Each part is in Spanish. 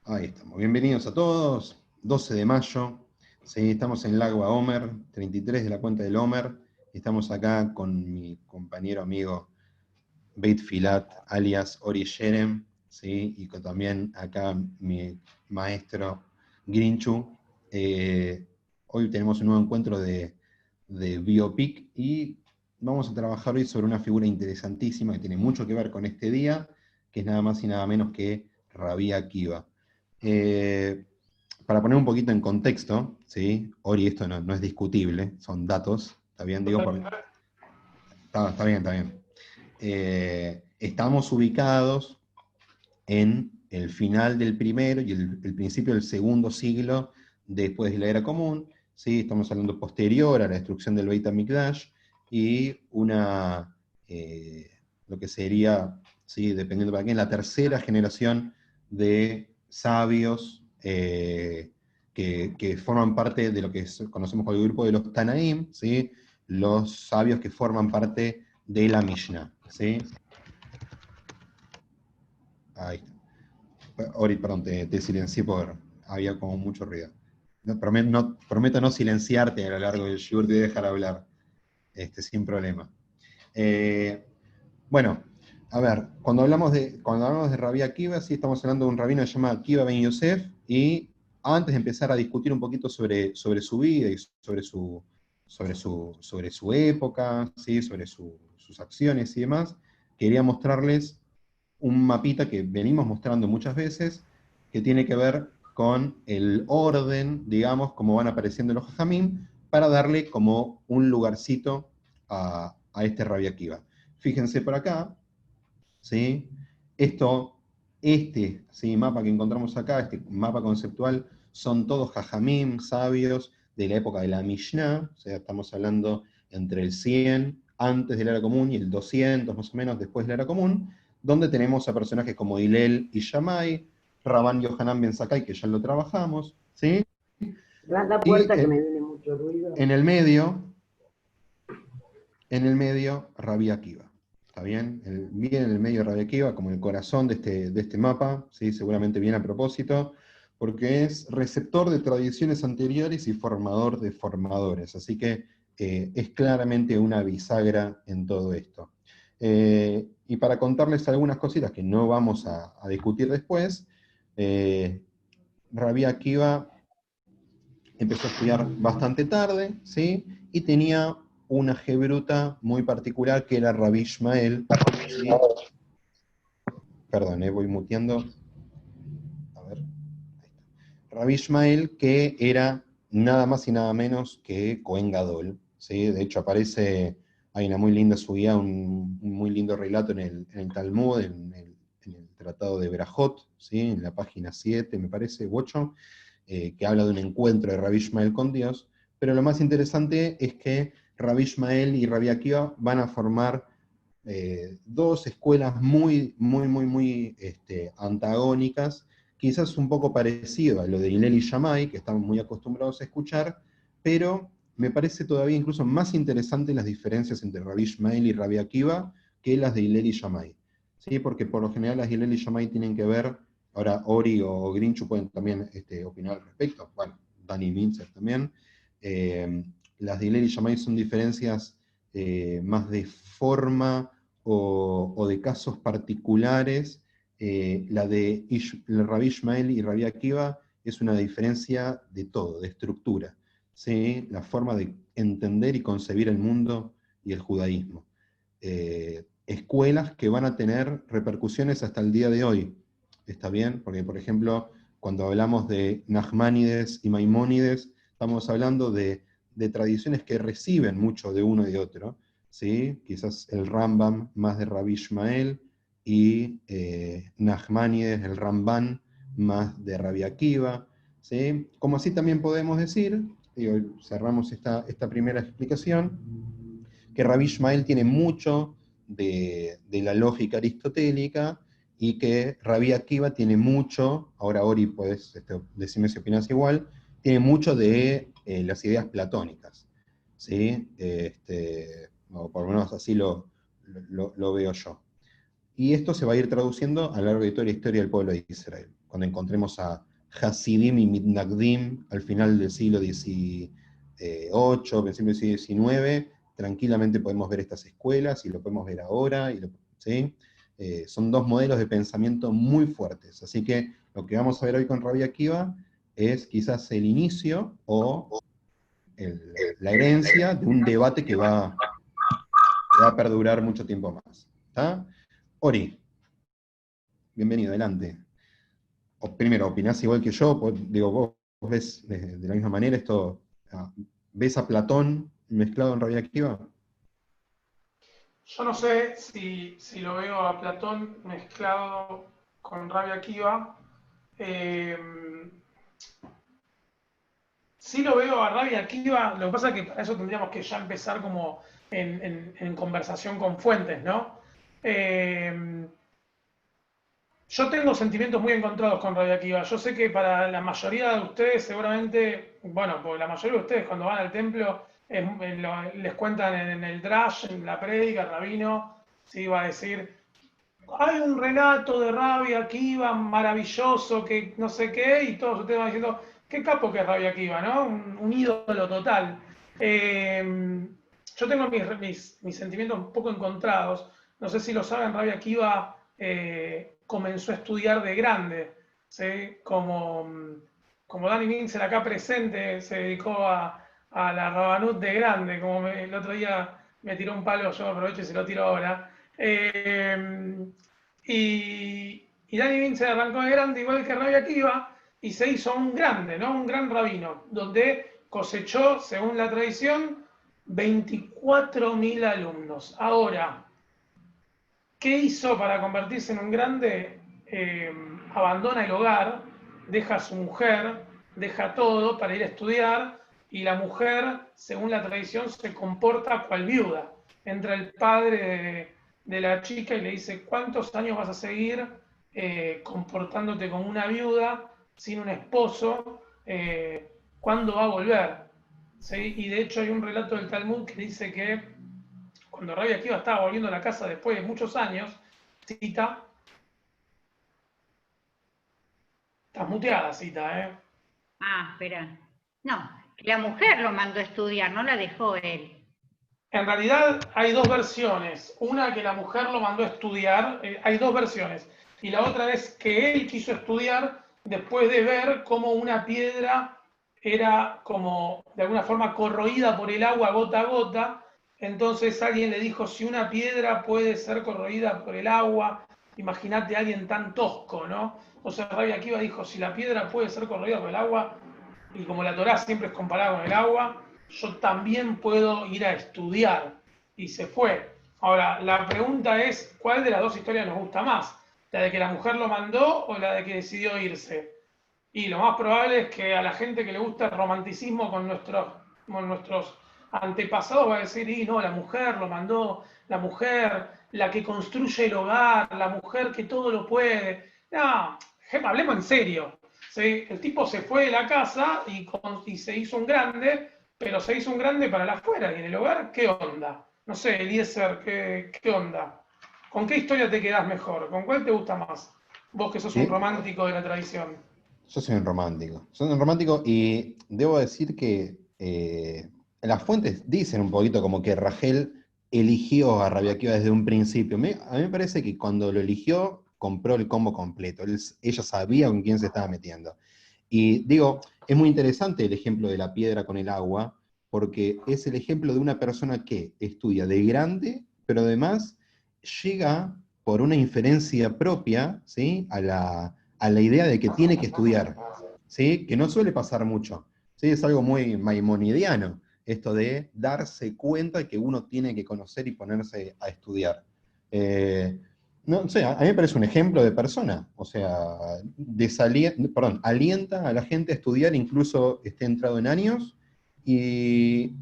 Ahí estamos. Bienvenidos a todos. 12 de mayo. Sí, estamos en Lago Omer, 33 de la cuenta del Omer. Estamos acá con mi compañero amigo Beit Filat, alias Ori Sherem, ¿sí? Y también acá mi maestro Grinchu. Hoy tenemos un nuevo encuentro de Biopic y vamos a trabajar hoy sobre una figura interesantísima que tiene mucho que ver con este día, que es nada más y nada menos que Rabí Akiva. Eh, para poner un poquito en contexto, ¿sí? Ori, esto no es discutible, son datos, ¿está bien? Digo, está bien, está bien. Estamos ubicados en el final del primero y el principio del segundo siglo después de la Era Común, ¿sí? Estamos hablando posterior a la destrucción del Beit HaMikdash y eh, lo que sería, ¿sí? Dependiendo para quién, la tercera generación de sabios que forman parte de lo que conocemos como el grupo de los Tanaim, ¿sí? Los sabios que forman parte de la Mishnah, ¿sí? Ahí está. Ori, perdón, te silencié por... Había como mucho ruido. Prometo no silenciarte a lo largo del shiur, te voy a dejar hablar, sin problema. Eh, bueno, a ver, cuando hablamos de Rabí Akiva, sí estamos hablando de un rabino llamado Akiva Ben Yosef, y antes de empezar a discutir un poquito sobre su vida y sobre su época, ¿sí? Sus acciones y demás, quería mostrarles un mapita que venimos mostrando muchas veces, que tiene que ver con el orden, digamos, cómo van apareciendo los jajamim, para darle como un lugarcito a este Rabbi Akiva. Fíjense por acá, ¿sí? Este mapa que encontramos acá, este mapa conceptual, son todos jajamim, sabios, de la época de la Mishnah, o sea, estamos hablando entre el 100 antes de la Era Común y el 200 más o menos después de la Era Común, donde tenemos a personajes como Hillel y Shammai, Rabban Yohanan Ben Zakkai, que ya lo trabajamos, ¿sí? La Y puerta que me viene mucho ruido. en el medio, Rabbi Akiva. ¿Está bien? Bien en el medio Rabbi Akiva, como el corazón de este mapa, ¿sí? Seguramente bien a propósito, porque es receptor de tradiciones anteriores y formador de formadores. Así que es claramente una bisagra en todo esto. Y para contarles algunas cositas que no vamos a discutir después, Rabbi Akiva empezó a estudiar bastante tarde, ¿sí? Y tenía una jebruta muy particular que era Rabbi Ishmael, ¿sí? Perdón, voy muteando. A ver, ahí está. Rabbi Ishmael, que era nada más y nada menos que Cohen Gadol, ¿sí? De hecho hay una muy linda subida, un muy lindo relato en el Talmud, en el Tratado de Berajot, ¿sí? En la página 7, me parece, u 8, que habla de un encuentro de Rabbi Ishmael con Dios, pero lo más interesante es que Rabbi Ishmael y Rabbi Akiva van a formar dos escuelas muy, muy, muy, muy antagónicas, quizás un poco parecido a lo de Hillel y Shammai, que estamos muy acostumbrados a escuchar, pero me parece todavía incluso más interesante las diferencias entre Rabbi Ishmael y Rabbi Akiva que las de Hillel y Shammai. ¿Sí? Porque por lo general las de Hillel y Shammai tienen que ver, ahora Ori o Grinchu pueden también opinar al respecto, bueno, Danny Mintzer también. Eh, las de Hillel y Shammai son diferencias más de forma o de casos particulares. La de Rabbi Ishmael y Rabbi Akiva es una diferencia de todo, de estructura, ¿sí? La forma de entender y concebir el mundo y el judaísmo. Escuelas que van a tener repercusiones hasta el día de hoy, ¿está bien? Porque, por ejemplo, cuando hablamos de Nachmanides y Maimónides, estamos hablando de tradiciones que reciben mucho de uno y de otro, ¿sí? Quizás el Rambam más de Rabbi Ishmael y Nachmanides, el Ramban, más de Rabbi Akiva, ¿sí? Como así también podemos decir, y hoy cerramos esta primera explicación, que Rabbi Ishmael tiene mucho de la lógica aristotélica y que Rabbi Akiva tiene mucho, ahora Ori puedes decirme si opinas igual, tiene mucho de las ideas platónicas, ¿sí? O por lo menos así lo veo yo. Y esto se va a ir traduciendo a lo largo de toda la historia del pueblo de Israel. Cuando encontremos a Hasidim y Mitnagdim al final del siglo XVIII, principio del siglo XIX, tranquilamente podemos ver estas escuelas, y lo podemos ver ahora, ¿sí? Son dos modelos de pensamiento muy fuertes. Así que lo que vamos a ver hoy con Rabbi Akiva es quizás el inicio o la herencia de un debate que va a perdurar mucho tiempo más. ¿Está? Ori, bienvenido, adelante. Primero, ¿opinás igual que yo? Digo, vos ves de la misma manera esto, ¿ves a Platón mezclado en Rabbi Akiva? Yo no sé si lo veo a Platón mezclado con Rabbi Akiva. Sí lo veo a Rabbi Akiva, lo que pasa es que para eso tendríamos que ya empezar como en conversación con fuentes, ¿no? Yo tengo sentimientos muy encontrados con Rabbi Akiva. Yo sé que para la mayoría de ustedes seguramente, bueno, porque la mayoría de ustedes cuando van al templo les cuentan en el drash, en la prédica, el rabino, sí, va a decir, hay un relato de Rabbi Akiva maravilloso, que no sé qué, y todos ustedes van diciendo, qué capo que es Rabbi Akiva, ¿no? Un ídolo total. Yo tengo mis sentimientos un poco encontrados. No sé si lo saben, Rabbi Akiva comenzó a estudiar de grande, ¿sí? Como Dani Minzer acá presente, se dedicó a la Rabanut de grande, como el otro día me tiró un palo, yo aprovecho y se lo tiro ahora. Y Dani Minzer arrancó de grande, igual que Rabbi Akiva, y se hizo un grande, ¿no? Un gran rabino, donde cosechó, según la tradición, 24.000 alumnos. Ahora, ¿qué hizo para convertirse en un grande? Abandona el hogar, deja a su mujer, deja todo para ir a estudiar, y la mujer, según la tradición, se comporta cual viuda. Entra el padre de la chica y le dice, ¿cuántos años vas a seguir comportándote como una viuda, sin un esposo? ¿Cuándo va a volver? ¿Sí? Y de hecho hay un relato del Talmud que dice que cuando Rabbi Akiva estaba volviendo a la casa después de muchos años, cita, estás muteada, cita, ¿eh? Ah, espera. No, la mujer lo mandó a estudiar, no la dejó él. En realidad hay dos versiones. Una que la mujer lo mandó a estudiar, hay dos versiones. Y la otra es que él quiso estudiar después de ver cómo una piedra era como de alguna forma corroída por el agua gota a gota. Entonces alguien le dijo, si una piedra puede ser corroída por el agua, imagínate a alguien tan tosco, ¿no? O sea, Rabbi Akiva dijo, si la piedra puede ser corroída por el agua, y como la Torá siempre es comparada con el agua, yo también puedo ir a estudiar. Y se fue. Ahora, la pregunta es, ¿cuál de las dos historias nos gusta más? ¿La de que la mujer lo mandó o la de que decidió irse? Y lo más probable es que a la gente que le gusta el romanticismo con nuestros antepasados va a decir, y no, la mujer lo mandó, la mujer, la que construye el hogar, la mujer que todo lo puede. No, hablemos en serio. ¿Sí? El tipo se fue de la casa y se hizo un grande, pero se hizo un grande para la afuera. ¿Y en el hogar qué onda? No sé, Eliezer, ¿qué onda? ¿Con qué historia te quedás mejor? ¿Con cuál te gusta más? Vos que sos ¿Sí? un romántico de la tradición. Yo soy un romántico. Soy un romántico, y debo decir que las fuentes dicen un poquito como que Rachel eligió a Rabbi Akiva desde un principio. A mí me parece que cuando lo eligió, compró el combo completo. Ella sabía con quién se estaba metiendo. Y digo, es muy interesante el ejemplo de la piedra con el agua, porque es el ejemplo de una persona que estudia de grande, pero además llega por una inferencia propia, ¿sí? a la idea de que tiene que estudiar, ¿sí? Que no suele pasar mucho, ¿sí? Es algo muy maimonidiano, esto de darse cuenta de que uno tiene que conocer y ponerse a estudiar. No sé, a mí me parece un ejemplo de persona, o sea, alienta a la gente a estudiar, incluso esté entrado en años, y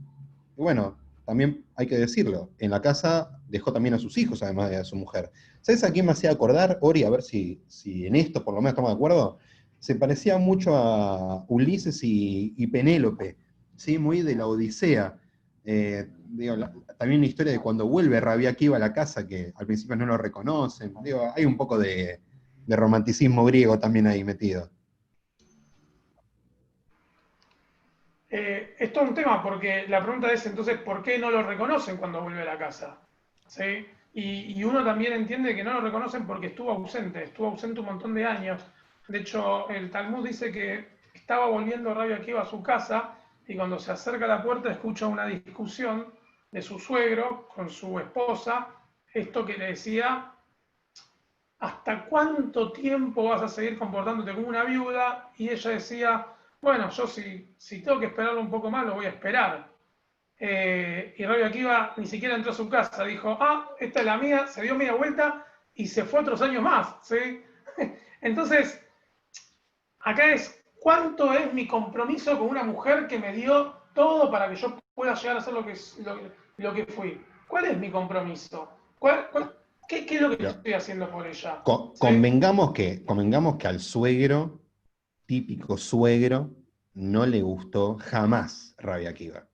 bueno, también hay que decirlo, en la casa dejó también a sus hijos, además de a su mujer. ¿Sabes a quién me hacía acordar, Ori? A ver si en esto por lo menos estamos de acuerdo. Se parecía mucho a Ulises y Penélope, ¿sí? Muy de la Odisea. Digo, también una historia de cuando vuelve Rabbi Akiva a la casa, que al principio no lo reconocen. Digo, hay un poco de romanticismo griego también ahí metido. Esto es un tema, porque la pregunta es entonces, ¿por qué no lo reconocen cuando vuelve a la casa? ¿Sí? Y uno también entiende que no lo reconocen porque estuvo ausente un montón de años. De hecho, el Talmud dice que estaba volviendo Rabbi Akiva a su casa y cuando se acerca a la puerta escucha una discusión de su suegro con su esposa, esto que le decía: ¿hasta cuánto tiempo vas a seguir comportándote como una viuda? Y ella decía: bueno, yo si tengo que esperarlo un poco más, lo voy a esperar. Y Rabbi Akiva ni siquiera entró a su casa, dijo: esta es la mía, se dio media vuelta y se fue otros años más, ¿sí? Entonces, acá es: ¿cuánto es mi compromiso con una mujer que me dio todo para que yo pueda llegar a ser lo que fui? ¿Cuál es mi compromiso? ¿Qué es lo que estoy haciendo por ella? ¿Sí? Convengamos que al suegro, típico suegro, no le gustó jamás Rabbi Akiva.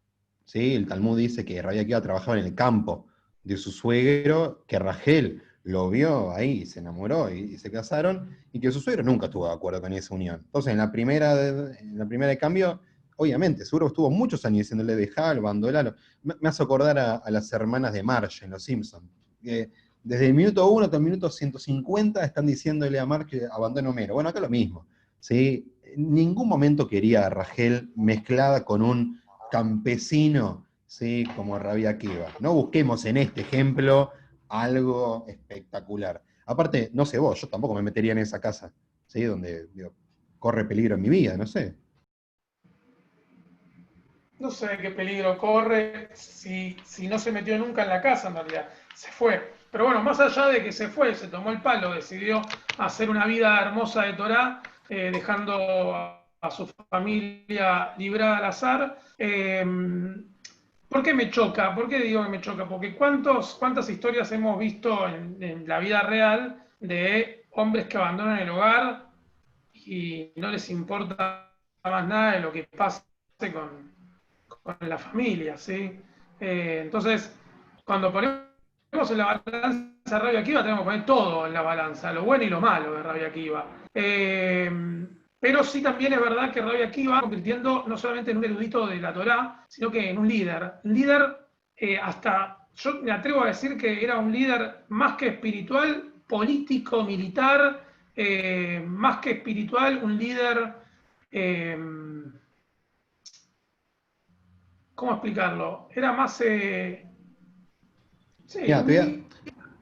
¿Sí? El Talmud dice que Rabbi Akiva trabajaba en el campo de su suegro, que Rachel lo vio ahí, se enamoró y se casaron, y que su suegro nunca estuvo de acuerdo con esa unión. Entonces, en la primera de cambio, obviamente, seguro estuvo muchos años diciéndole dejalo, abandonalo. Me hace acordar a las hermanas de Marge en Los Simpsons. Desde el minuto 1 hasta el minuto 150 están diciéndole a Marge que abandone a Homero. Bueno, acá lo mismo. ¿Sí? En ningún momento quería a Rachel mezclada con un campesino, ¿sí? Como Rabbi Akiva. No busquemos en este ejemplo algo espectacular. Aparte, no sé vos, yo tampoco me metería en esa casa, ¿sí? Donde corre peligro en mi vida, no sé. No sé qué peligro corre si no se metió nunca en la casa, en realidad. Se fue. Pero bueno, más allá de que se fue, se tomó el palo, decidió hacer una vida hermosa de Torá, dejando a su familia librada al azar. ¿Por qué me choca? ¿Por qué digo que me choca? Porque ¿cuántas historias hemos visto en la vida real de hombres que abandonan el hogar y no les importa más nada de lo que pase con la familia, ¿sí? Entonces, cuando ponemos en la balanza Rabbi Akiva, tenemos que poner todo en la balanza, lo bueno y lo malo de Rabbi Akiva. Pero sí también es verdad que Rabbi Akiva va convirtiendo no solamente en un erudito de la Torá, sino que en un líder. Un líder, hasta yo me atrevo a decir que era un líder más que espiritual, político, militar, más que espiritual, un líder... ¿cómo explicarlo? Era más... sí,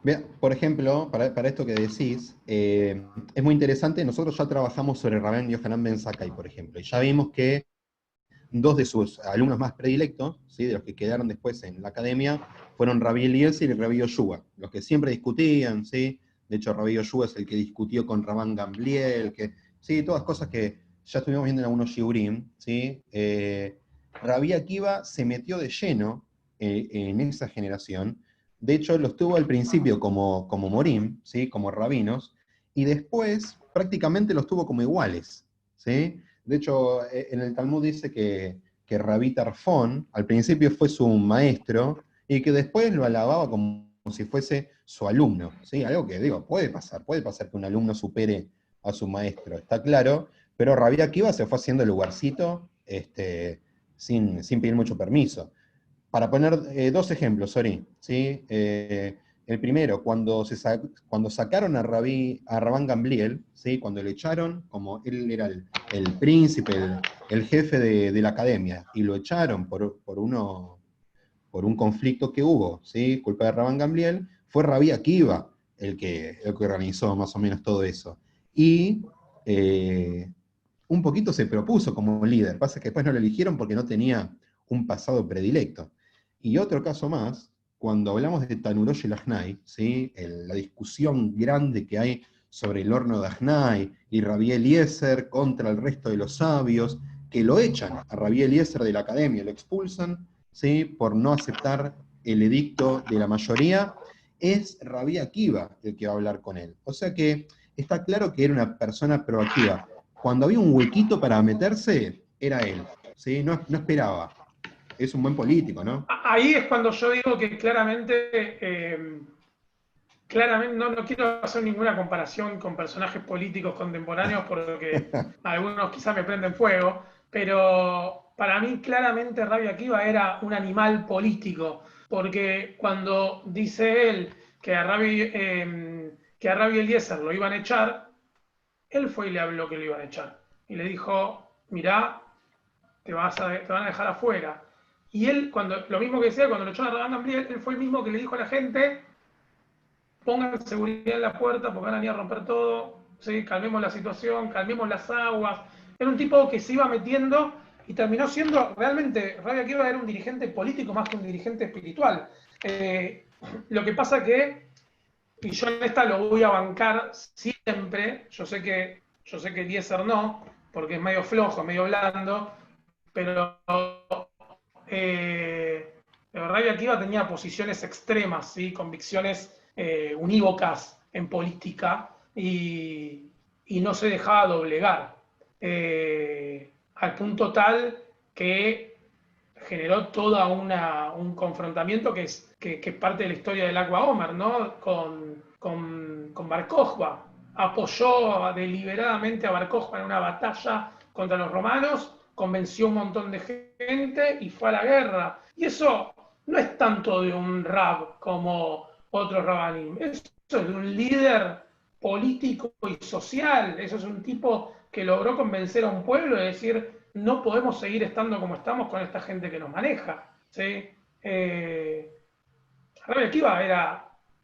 Mira, por ejemplo, para esto que decís, es muy interesante. Nosotros ya trabajamos sobre Rabén Yohanan Ben Zakkai, por ejemplo, y ya vimos que dos de sus alumnos más predilectos, ¿sí? De los que quedaron después en la academia, fueron Rabbi Eliezer y Rabbi Yoshua, los que siempre discutían, ¿sí? De hecho, Rabbi Yoshua es el que discutió con Rabban Gamliel, sí, todas cosas que ya estuvimos viendo en algunos shiurim, ¿sí? Rabbi Akiva se metió de lleno en esa generación. De hecho, los tuvo al principio como morim, ¿sí? Como rabinos, y después prácticamente los tuvo como iguales, ¿sí? De hecho, en el Talmud dice que Rabí Tarfón al principio fue su maestro y que después lo alababa como si fuese su alumno, ¿sí? Algo que, digo, puede pasar que un alumno supere a su maestro, está claro, pero Rabí Akiva se fue haciendo el lugarcito sin pedir mucho permiso. Para poner dos ejemplos, Sori, ¿sí? El primero, cuando sacaron a Rabban Gamliel, ¿sí? Cuando le echaron, como él era el príncipe, el jefe de la academia, y lo echaron por un conflicto que hubo, ¿sí? Culpa de Rabban Gamliel, fue Rabí Akiva el que organizó más o menos todo eso. Y un poquito se propuso como líder, pasa que después no lo eligieron porque no tenía un pasado predilecto. Y otro caso más, cuando hablamos de Tanurosh el Ajnai, ¿sí? La discusión grande que hay sobre el horno de Ajnai y Rabbi Eliezer contra el resto de los sabios, que lo echan a Rabbi Eliezer de la academia, lo expulsan, ¿sí? Por no aceptar el edicto de la mayoría, es Rabbi Akiva el que va a hablar con él. O sea que está claro que era una persona proactiva. Cuando había un huequito para meterse, era él, ¿sí? No esperaba. es un buen político, ¿no? Ahí es cuando yo digo que claramente, no quiero hacer ninguna comparación con personajes políticos contemporáneos porque algunos quizás me prenden fuego, pero para mí claramente Rabbi Akiva era un animal político, porque cuando dice él que a Rabbi Eliezer lo iban a echar, él fue y le habló que lo iban a echar. Y le dijo, mirá, te van a dejar afuera. Y él, lo mismo que decía, cuando lo echó a Rabban Gamliel, él fue el mismo que le dijo a la gente, pongan seguridad en la puerta porque van a venir a romper todo, ¿sí? Calmemos la situación, calmemos las aguas. Era un tipo que se iba metiendo y terminó siendo, realmente, Rabbi Akiva era un dirigente político más que un dirigente espiritual. Lo que pasa que, y yo en esta lo voy a bancar siempre, yo sé que Eliezer no, porque es medio flojo, medio blando, pero Rabbi Akiva tenía posiciones extremas, ¿sí? Convicciones unívocas en política y no se dejaba doblegar, al punto tal que generó todo un confrontamiento que es parte de la historia del Agua Omer, ¿no? con Bar Kokhba. Apoyó deliberadamente a Bar Kokhba en una batalla contra los romanos, convenció un montón de gente y fue a la guerra. Y eso no es tanto de un rab como otros rabanim, eso es de un líder político y social, eso es un tipo que logró convencer a un pueblo de decir, no podemos seguir estando como estamos con esta gente que nos maneja, ¿sí? Rabbi Akiva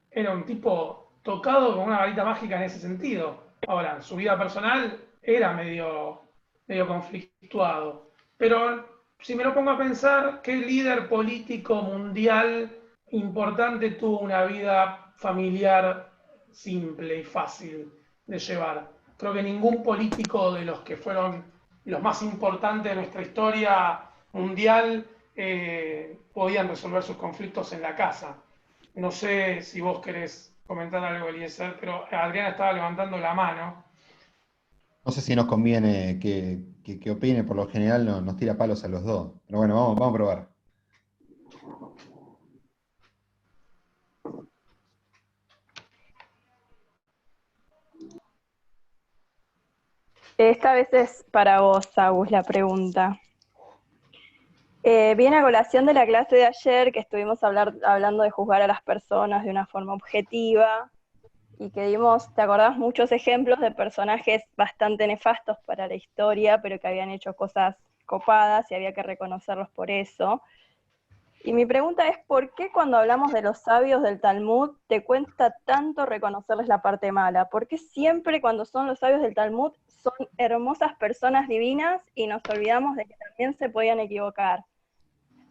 era un tipo tocado con una varita mágica en ese sentido. Ahora, su vida personal era medio conflictuado. Pero si me lo pongo a pensar, ¿qué líder político mundial importante tuvo una vida familiar simple y fácil de llevar? Creo que ningún político de los que fueron los más importantes de nuestra historia mundial podían resolver sus conflictos en la casa. No sé si vos querés comentar algo, Eliezer, pero Adriana estaba levantando la mano. No sé si nos conviene que opine, por lo general nos tira palos a los dos. Pero bueno, vamos a probar. Esta vez es para vos, Agus, la pregunta. Viene a colación de la clase de ayer que estuvimos hablando de juzgar a las personas de una forma objetiva y que dimos, ¿te acordás? Muchos ejemplos de personajes bastante nefastos para la historia, pero que habían hecho cosas copadas y había que reconocerlos por eso. Y mi pregunta es, ¿por qué cuando hablamos de los sabios del Talmud te cuesta tanto reconocerles la parte mala? ¿Por qué siempre cuando son los sabios del Talmud son hermosas personas divinas y nos olvidamos de que también se podían equivocar?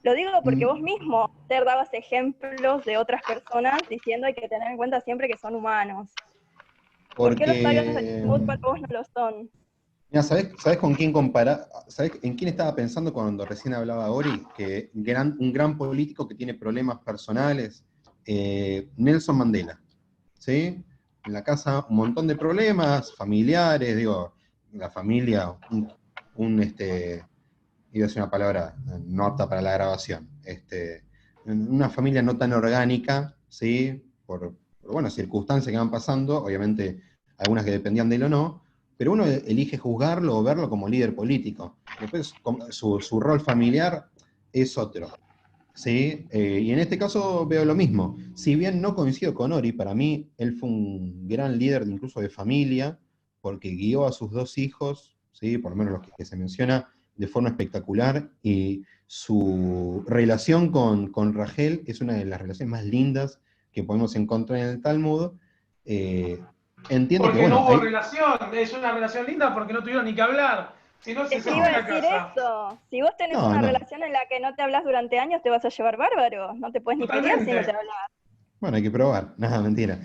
Lo digo porque vos mismo te dabas ejemplos de otras personas diciendo hay que tener en cuenta siempre que son humanos. ¿Por qué los sabios del Talmud para vos no lo son? Mira, ¿sabés con quién comparar? ¿Sabés en quién estaba pensando cuando recién hablaba Ori? Que un gran político que tiene problemas personales, Nelson Mandela, ¿sí? En la casa un montón de problemas familiares, digo, la familia, iba a decir una palabra no apta para la grabación, una familia no tan orgánica, ¿sí? Por circunstancias que van pasando, obviamente algunas que dependían de él o no, pero uno elige juzgarlo o verlo como líder político. Después su rol familiar es otro, ¿sí? Y en este caso veo lo mismo. Si bien no coincido con Ori, para mí él fue un gran líder incluso de familia, porque guió a sus dos hijos, ¿sí? Por lo menos los que se menciona, de forma espectacular, y su relación con Rachel es una de las relaciones más lindas que podemos encontrar en el Talmud. Entiendo porque que, bueno, no hubo relación, es una relación linda porque no tuvieron ni que hablar. Si no, se Te iba a decir eso. Si vos tenés una relación en la que no te hablas durante años, te vas a llevar bárbaro. No te puedes ni pelear si no te hablas. Bueno, hay que probar. Nada, mentira.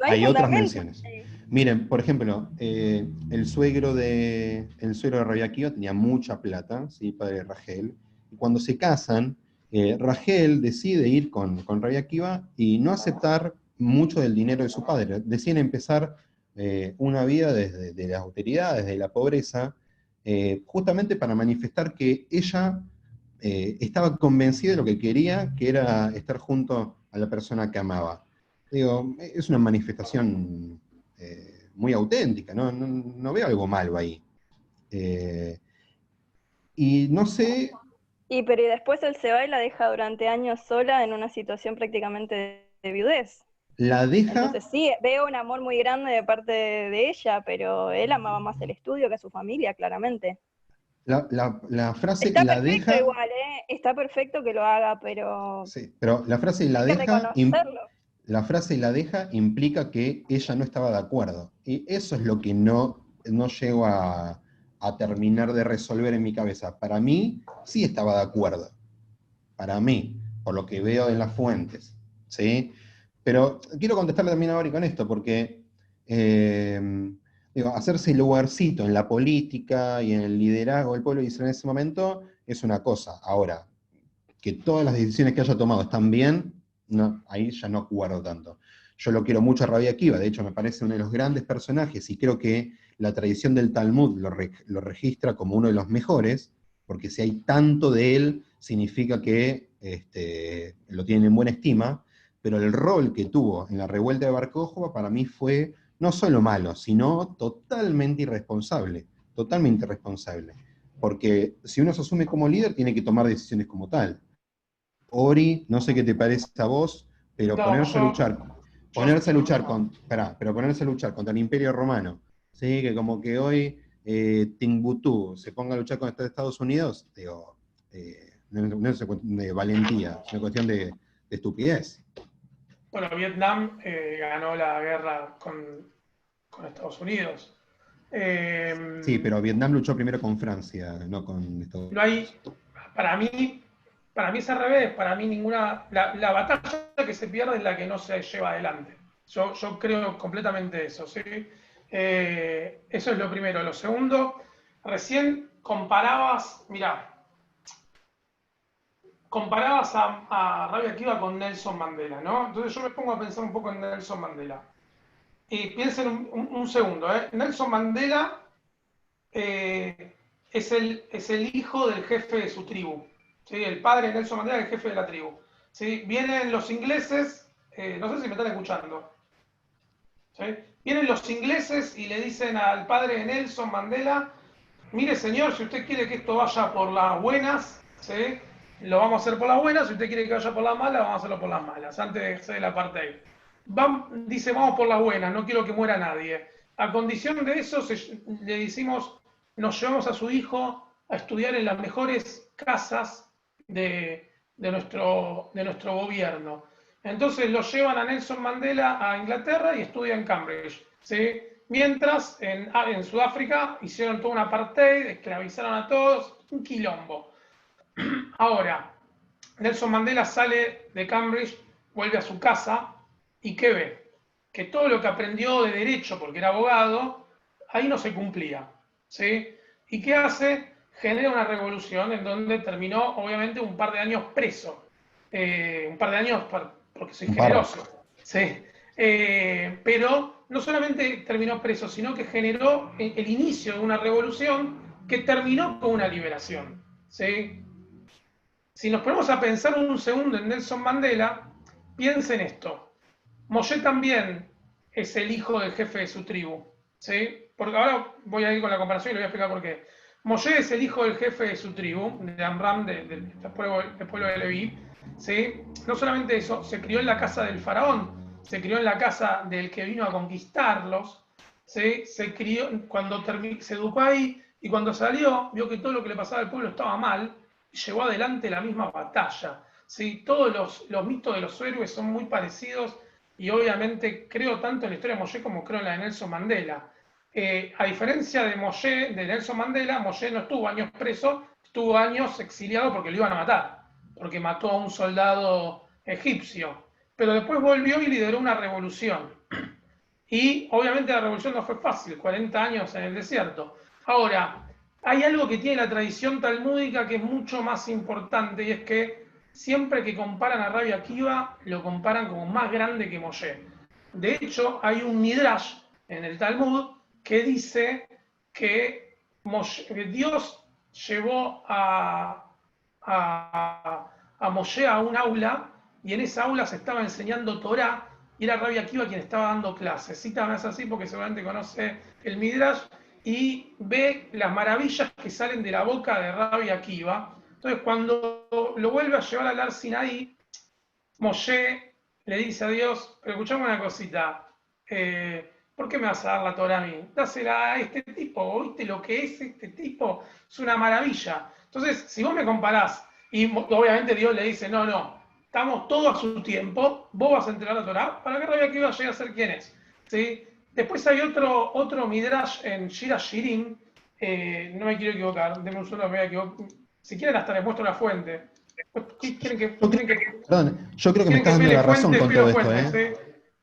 Hay otras menciones. Miren, por ejemplo, el suegro de Rabbi Akiva tenía mucha plata, ¿sí? Padre de Rachel. Y cuando se casan, Rachel decide ir con Rabbi Akiva y no aceptar mucho del dinero de su padre. Deciden empezar una vida desde la austeridad, desde la pobreza, justamente para manifestar que ella estaba convencida de lo que quería, que era estar junto a la persona que amaba. Digo, es una manifestación muy auténtica, no veo algo malo ahí. Y no sé... Pero y después él se va y la deja durante años sola en una situación prácticamente de viudez. La deja... Entonces sí, veo un amor muy grande de parte de ella, pero él amaba más el estudio que a su familia, claramente. La frase Está la perfecto deja... igual, ¿eh? Está perfecto que lo haga, pero Sí, pero la frase la hay que deja... reconocerlo. La frase la deja implica que ella no estaba de acuerdo. Y eso es lo que no llego a terminar de resolver en mi cabeza. Para mí, sí estaba de acuerdo. Para mí, por lo que veo en las fuentes. ¿Sí? Pero quiero contestarle también a Ori con esto, porque digo, hacerse lugarcito en la política y en el liderazgo del pueblo de Israel en ese momento es una cosa. Ahora, que todas las decisiones que haya tomado están bien, no, ahí ya no acuerdo tanto. Yo lo quiero mucho a Rabbi Akiva, de hecho me parece uno de los grandes personajes, y creo que la tradición del Talmud lo registra como uno de los mejores, porque si hay tanto de él, significa que lo tienen en buena estima, pero el rol que tuvo en la revuelta de Bar Kokhba para mí fue no solo malo, sino totalmente irresponsable, porque si uno se asume como líder, tiene que tomar decisiones como tal. Ori, no sé qué te parece a vos, pero No, ponerse a luchar, pero ponerse a luchar contra el Imperio Romano, ¿sí? Que como que hoy Timbuktu se ponga a luchar contra Estados Unidos, digo, no es una cuestión de valentía, es una cuestión de estupidez. Bueno, Vietnam ganó la guerra con Estados Unidos. Sí, pero Vietnam luchó primero con Francia, no con Estados No Unidos. hay, para mí es al revés, para mí la batalla que se pierde es la que no se lleva adelante. Yo creo completamente eso, ¿sí? Eso es lo primero. Lo segundo, recién comparabas a Rabbi Akiva con Nelson Mandela, ¿no? Entonces yo me pongo a pensar un poco en Nelson Mandela. Y piensen un segundo, ¿eh? Nelson Mandela es el hijo del jefe de su tribu. ¿Sí? El padre de Nelson Mandela es el jefe de la tribu. ¿Sí? Vienen los ingleses, no sé si me están escuchando. ¿Sí? Vienen los ingleses y le dicen al padre de Nelson Mandela, mire señor, si usted quiere que esto vaya por las buenas, ¿sí? Lo vamos a hacer por las buenas, si usted quiere que vaya por las malas, vamos a hacerlo por las malas, antes de hacer el apartheid. Dice, vamos por las buenas, no quiero que muera nadie. A condición de eso, le decimos, nos llevamos a su hijo a estudiar en las mejores casas de nuestro gobierno. Entonces lo llevan a Nelson Mandela a Inglaterra y estudia en Cambridge, ¿sí? Mientras en Sudáfrica hicieron todo un apartheid, esclavizaron a todos, un quilombo. Ahora, Nelson Mandela sale de Cambridge, vuelve a su casa y ¿qué ve? Que todo lo que aprendió de derecho, porque era abogado, ahí no se cumplía, ¿sí? ¿Y qué hace? Genera una revolución en donde terminó, obviamente, un par de años preso. Un par de años porque soy generoso, ¿sí? Pero no solamente terminó preso, sino que generó el inicio de una revolución que terminó con una liberación, ¿sí? Si nos ponemos a pensar un segundo en Nelson Mandela, piensen esto. Moshe también es el hijo del jefe de su tribu, ¿sí? Porque ahora voy a ir con la comparación y le voy a explicar por qué. Moshe es el hijo del jefe de su tribu, de Amram, del pueblo de Leví, ¿sí? No solamente eso, se crió en la casa del faraón, se crió en la casa del que vino a conquistarlos, ¿sí? Se crió, se educó ahí, y cuando salió, vio que todo lo que le pasaba al pueblo estaba mal, y llevó adelante la misma batalla, ¿sí? Todos los mitos de los héroes son muy parecidos, y obviamente creo tanto en la historia de Moshe como creo en la de Nelson Mandela. A diferencia de Nelson Mandela, Moshe no estuvo años preso, estuvo años exiliado porque lo iban a matar, porque mató a un soldado egipcio. Pero después volvió y lideró una revolución. Y obviamente la revolución no fue fácil, 40 años en el desierto. Ahora, hay algo que tiene la tradición talmúdica que es mucho más importante, y es que siempre que comparan a Rabbi Akiva, lo comparan como más grande que Moshe. De hecho, hay un Midrash en el Talmud que dice que Dios llevó a Moshe a un aula, y en esa aula se estaba enseñando Torá, y era Rabbi Akiva quien estaba dando clases. Cita es así porque seguramente conoce el Midrash, y ve las maravillas que salen de la boca de Rabbi Akiva. Entonces, cuando lo vuelve a llevar al Ar Sinaí, Moshe le dice a Dios: pero escuchame una cosita, ¿por qué me vas a dar la Torá a mí? Dásela a este tipo, ¿viste lo que es este tipo? Es una maravilla. Entonces, si vos me comparás, y obviamente Dios le dice: no, estamos todos a su tiempo, vos vas a entregar la Torá para que Rabbi Akiva llegue a ser quien es. ¿Sí? Después hay otro Midrash en Shira Shirim, no me quiero equivocar, denme un solo, me voy a equivocar. Si quieren hasta les muestro la fuente. Perdón, yo creo que me estás dando la razón con todo esto, ¿eh?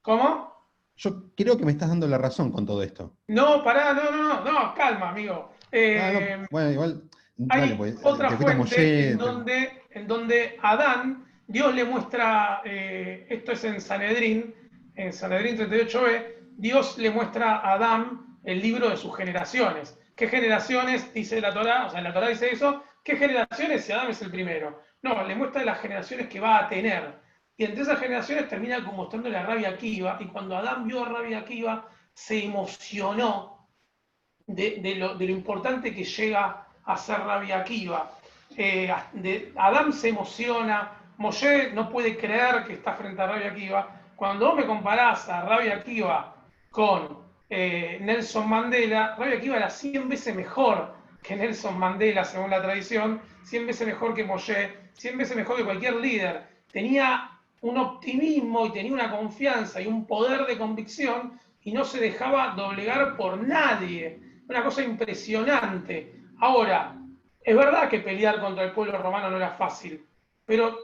¿Cómo? Yo creo que me estás dando la razón con todo esto. No, pará, no, calma, amigo. No, bueno, igual, dale, Hay pues, otra te fuiste a fuente Moshe, en donde Adán, Dios le muestra, esto es en Sanedrín 38b, Dios le muestra a Adán el libro de sus generaciones. ¿Qué generaciones dice la Torá? O sea, la Torá dice eso. ¿Qué generaciones si Adán es el primero? No, le muestra las generaciones que va a tener. Y entre esas generaciones termina mostrándole a Rabbi Akiva, y cuando Adán vio a Rabbi Akiva, se emocionó de lo importante que llega a ser Rabbi Akiva. Adán se emociona, Moshe no puede creer que está frente a Rabbi Akiva. Cuando vos me comparás a Rabbi Akiva con Nelson Mandela, Rabbi Akiva era 100 veces mejor que Nelson Mandela, según la tradición, 100 veces mejor que Moshe, 100 veces mejor que cualquier líder. Tenía un optimismo y tenía una confianza y un poder de convicción, y no se dejaba doblegar por nadie. Una cosa impresionante. Ahora, es verdad que pelear contra el pueblo romano no era fácil, pero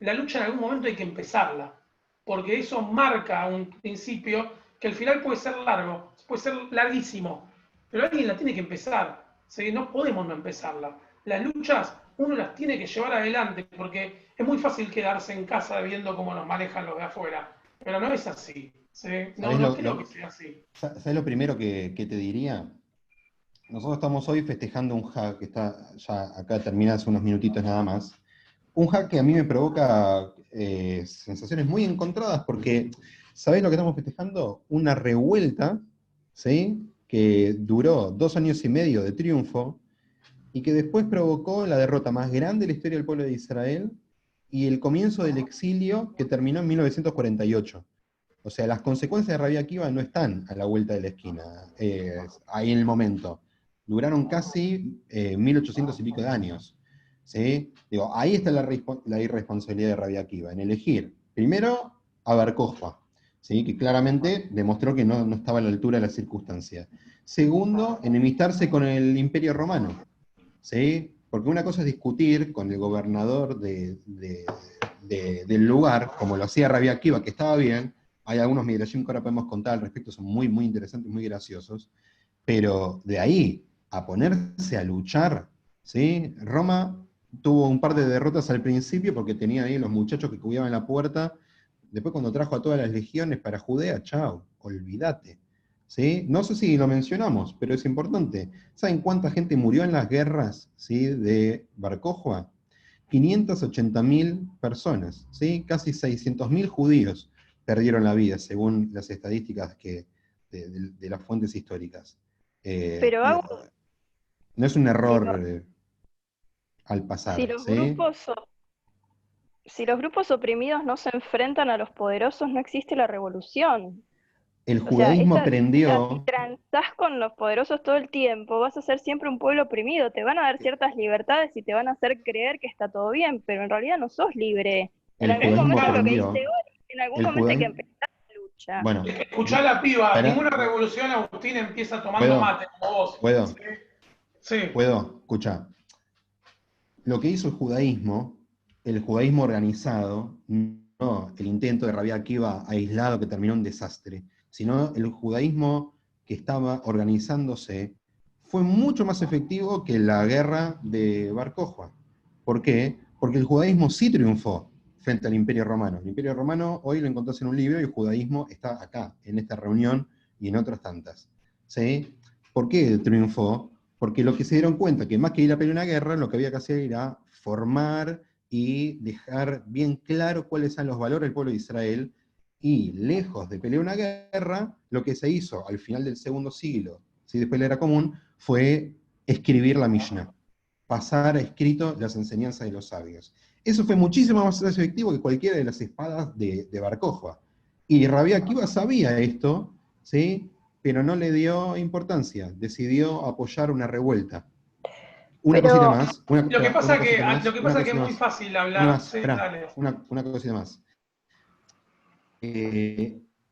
la lucha en algún momento hay que empezarla, porque eso marca un principio que al final puede ser largo, puede ser larguísimo, pero alguien la tiene que empezar. ¿Sí? No podemos no empezarla. Las luchas uno las tiene que llevar adelante, porque es muy fácil quedarse en casa viendo cómo nos manejan los de afuera, pero no es así. ¿Sí? No creo que sea así. ¿Sabes lo primero que te diría? Nosotros estamos hoy festejando un hack que está ya acá, termina hace unos minutitos nada más. Un hack que a mí me provoca sensaciones muy encontradas, porque, ¿sabés lo que estamos festejando? Una revuelta, ¿sí? Que duró 2 años y medio de triunfo, y que después provocó la derrota más grande de la historia del pueblo de Israel, y el comienzo del exilio que terminó en 1948. O sea, las consecuencias de Rabbi Akiva no están a la vuelta de la esquina, ahí en el momento. Duraron casi 1800 y pico de años. ¿Sí? Digo, ahí está la irresponsabilidad de Rabbi Akiva, en elegir, primero, a Bar Kokhba, ¿sí? Que claramente demostró que no estaba a la altura de las circunstancias. Segundo, enemistarse con el Imperio Romano, ¿sí? Porque una cosa es discutir con el gobernador del lugar, como lo hacía Rabbi Akiva, que estaba bien. Hay algunos midrashim que ahora podemos contar al respecto, son muy, muy interesantes, muy graciosos, pero de ahí a ponerse a luchar, ¿sí? Roma tuvo un par de derrotas al principio porque tenía ahí los muchachos que cuidaban la puerta. Después, cuando trajo a todas las legiones para Judea, chao, olvídate. ¿Sí? No sé si lo mencionamos, pero es importante. ¿Saben cuánta gente murió en las guerras, ¿sí? De Bar Kokhba? 580.000 personas, ¿sí? Casi 600.000 judíos perdieron la vida, según las estadísticas de las fuentes históricas. Pero no es un error al pasar. Si los grupos oprimidos no se enfrentan a los poderosos, no existe la revolución. El judaísmo aprendió... Si transás con los poderosos todo el tiempo, vas a ser siempre un pueblo oprimido. Te van a dar ciertas libertades y te van a hacer creer que está todo bien, pero en realidad no sos libre. En algún momento, lo que dice hoy, en algún momento hay que empezar la lucha. Bueno, escuchá la piba, ninguna revolución, Agustín, empieza tomando mate, como vos. ¿Puedo? Sí. ¿Puedo? Escuchá. Lo que hizo el judaísmo organizado, no el intento de Rabbi Akiva aislado que terminó en desastre, sino el judaísmo que estaba organizándose, fue mucho más efectivo que la guerra de Bar Kokhba. ¿Por qué? Porque el judaísmo sí triunfó frente al Imperio Romano. El Imperio Romano hoy lo encontrás en un libro y el judaísmo está acá, en esta reunión y en otras tantas. ¿Sí? ¿Por qué triunfó? porque lo que se dieron cuenta, que más que ir a pelear una guerra, lo que había que hacer era formar y dejar bien claro cuáles eran los valores del pueblo de Israel, y lejos de pelear una guerra, lo que se hizo al final del segundo siglo, ¿sí? Después de la era común, fue escribir la Mishnah, pasar a escrito las enseñanzas de los sabios. Eso fue muchísimo más efectivo que cualquiera de las espadas de Bar Kokhba. Y Rabbi Akiva sabía esto, ¿sí? Pero no le dio importancia, decidió apoyar una revuelta. Una Pero- cosita más. Lo que pasa que, lo que pasa una que es cosita muy más. fácil Una hablar. más, Sí, esperá, dale. una cosita más.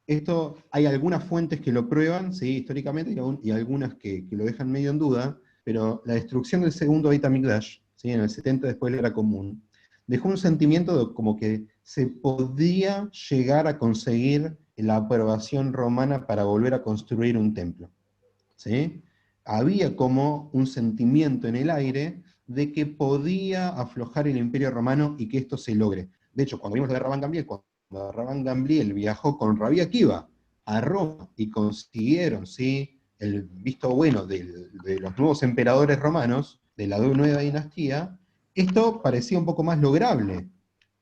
Esto, hay algunas fuentes que lo prueban, ¿sí? Históricamente, y algunas que lo dejan medio en duda, pero la destrucción del segundo Beit HaMikdash, ¿sí? En el 70 después de la era común, dejó un sentimiento de como que se podía llegar a conseguir la aprobación romana para volver a construir un templo, ¿sí? Había como un sentimiento en el aire de que podía aflojar el Imperio Romano y que esto se logre. De hecho, cuando vimos la de Rabban Gamliel, cuando Rabban Gamliel viajó con Rabbi Akiva a Roma y consiguieron, ¿sí?, el visto bueno de los nuevos emperadores romanos, de la nueva dinastía, esto parecía un poco más lograble.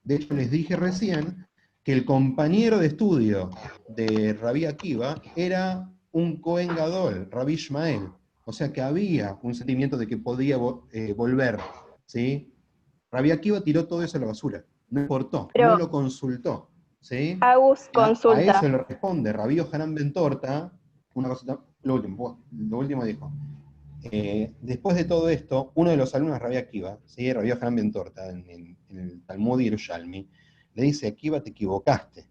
De hecho, les dije recién que el compañero de estudio de Rabbi Akiva era un Cohen Gadol, Rabbi Ishmael. O sea que había un sentimiento de que podía volver, ¿sí? Rabbi Akiva tiró todo eso a la basura, no importó, Pero, no lo consultó, ¿sí? Agus, A consulta. eso le responde Rabbi Yohanan Ben Torta, una cosita, lo último dijo. Después de todo esto, uno de los alumnos de Rabbi Akiva, ¿sí? Rabbi Yohanan Ben Torta, en el Talmud Yerushalmi, le dice: Akiva, te equivocaste,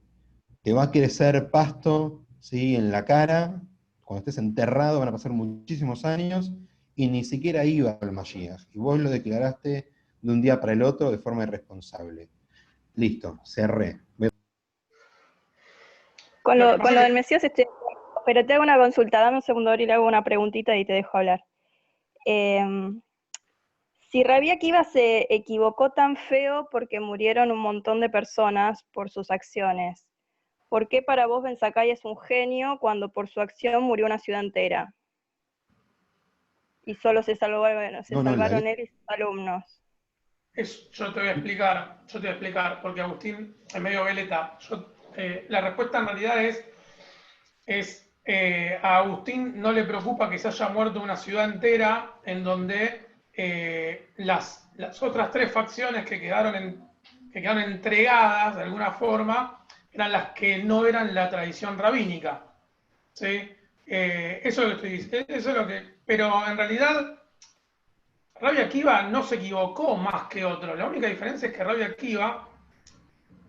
te va a crecer pasto, ¿sí?, en la cara, cuando estés enterrado van a pasar muchísimos años, y ni siquiera iba al Mashiach, y vos lo declaraste de un día para el otro de forma irresponsable. Listo, cerré. Con Lo lo, que con pasa lo es del Mesías estoy... Pero te hago una consulta, dame un segundo y le hago una preguntita y te dejo hablar. Si Rabbi Akiva se equivocó tan feo porque murieron un montón de personas por sus acciones, ¿por qué para vos Ben Zakkai es un genio cuando por su acción murió una ciudad entera? Y solo se salvaron él y sus alumnos. yo te voy a explicar, porque Agustín es medio veleta. La respuesta en realidad a Agustín no le preocupa que se haya muerto una ciudad entera en donde las otras tres facciones que quedaron entregadas de alguna forma eran las que no eran la tradición rabínica, ¿sí? Eso es lo que estoy diciendo, eso es lo que, pero en realidad Rabbi Akiva no se equivocó más que otro. La única diferencia es que Rabbi Akiva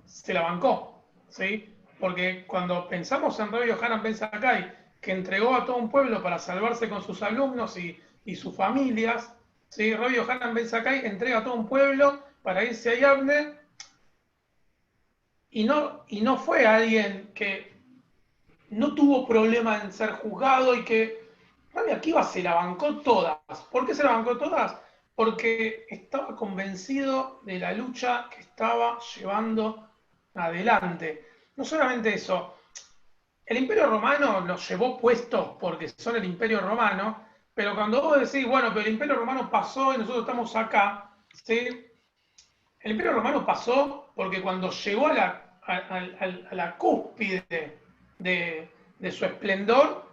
se la bancó, ¿sí? Porque cuando pensamos en Rabbi Yohanan Ben Zakkai, que entregó a todo un pueblo para salvarse con sus alumnos y sus familias, ¿sí? Rabbi Yohanan Ben Zakkai entrega a todo un pueblo para irse a Yavne, y no fue alguien que no tuvo problema en ser juzgado, y que Rabbi Akiva se la bancó todas. ¿Por qué se la bancó todas? Porque estaba convencido de la lucha que estaba llevando adelante. No solamente eso, el Imperio Romano los llevó puestos porque son el Imperio Romano, pero cuando vos decís, bueno, pero el Imperio Romano pasó y nosotros estamos acá, ¿sí? El Imperio Romano pasó porque cuando llegó a la cúspide de su esplendor,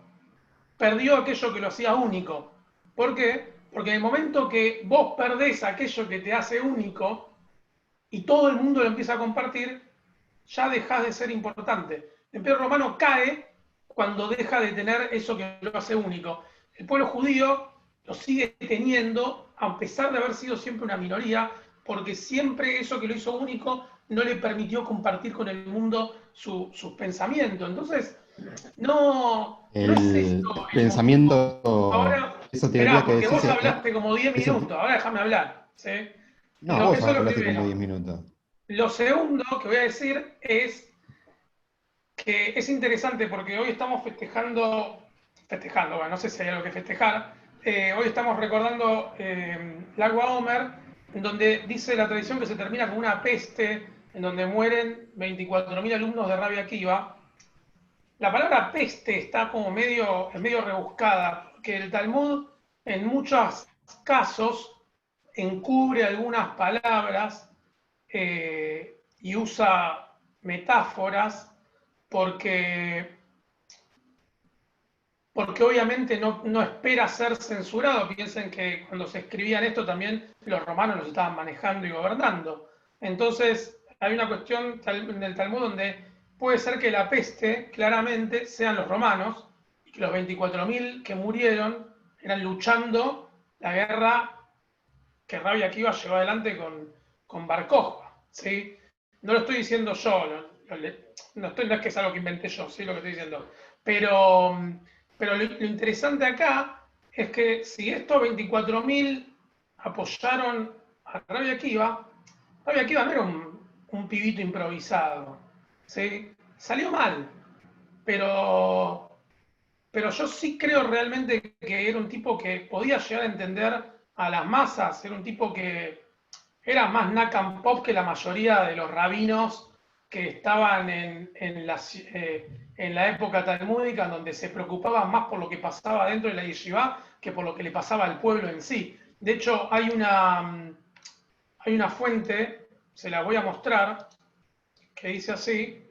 perdió aquello que lo hacía único. ¿Por qué? Porque en el momento que vos perdés aquello que te hace único y todo el mundo lo empieza a compartir, ya dejás de ser importante. El Imperio Romano cae cuando deja de tener eso que lo hace único. El pueblo judío lo sigue teniendo, a pesar de haber sido siempre una minoría, porque siempre eso que lo hizo único no le permitió compartir con el mundo sus pensamientos. Entonces, no es El esto el motivo. pensamiento, Ahora, esa teoría esperá, que porque decís, vos hablaste como 10 minutos, ahora déjame hablar, ¿sí? no, vos Eso es lo hablaste como primero. 10 minutos. Lo segundo que voy a decir es que es interesante porque hoy estamos festejando, bueno, no sé si hay algo que festejar, hoy estamos recordando Lag BaOmer, en donde dice la tradición que se termina con una peste, en donde mueren 24.000 alumnos de Rabbi Akiva. La palabra peste está como medio rebuscada, porque el Talmud en muchos casos encubre algunas palabras y usa metáforas porque obviamente no espera ser censurado. Piensen que cuando se escribían esto también los romanos los estaban manejando y gobernando. Entonces hay una cuestión en el Talmud donde puede ser que la peste claramente sean los romanos y que los 24.000 que murieron eran luchando la guerra que Rabbi Akiva llevó adelante con Bar Kokhba, ¿sí? No lo estoy diciendo yo, no es que es algo que inventé yo, ¿sí? Lo que estoy diciendo. Pero lo interesante acá es que si estos 24.000 apoyaron a Rabbi Akiva no era un pibito improvisado, ¿sí? Salió mal, pero yo sí creo realmente que era un tipo que podía llegar a entender a las masas, era un tipo que era más knack and pop que la mayoría de los rabinos que estaban en la época talmúdica, donde se preocupaban más por lo que pasaba dentro de la yeshivá que por lo que le pasaba al pueblo en sí. De hecho, hay una fuente, se la voy a mostrar, que dice así,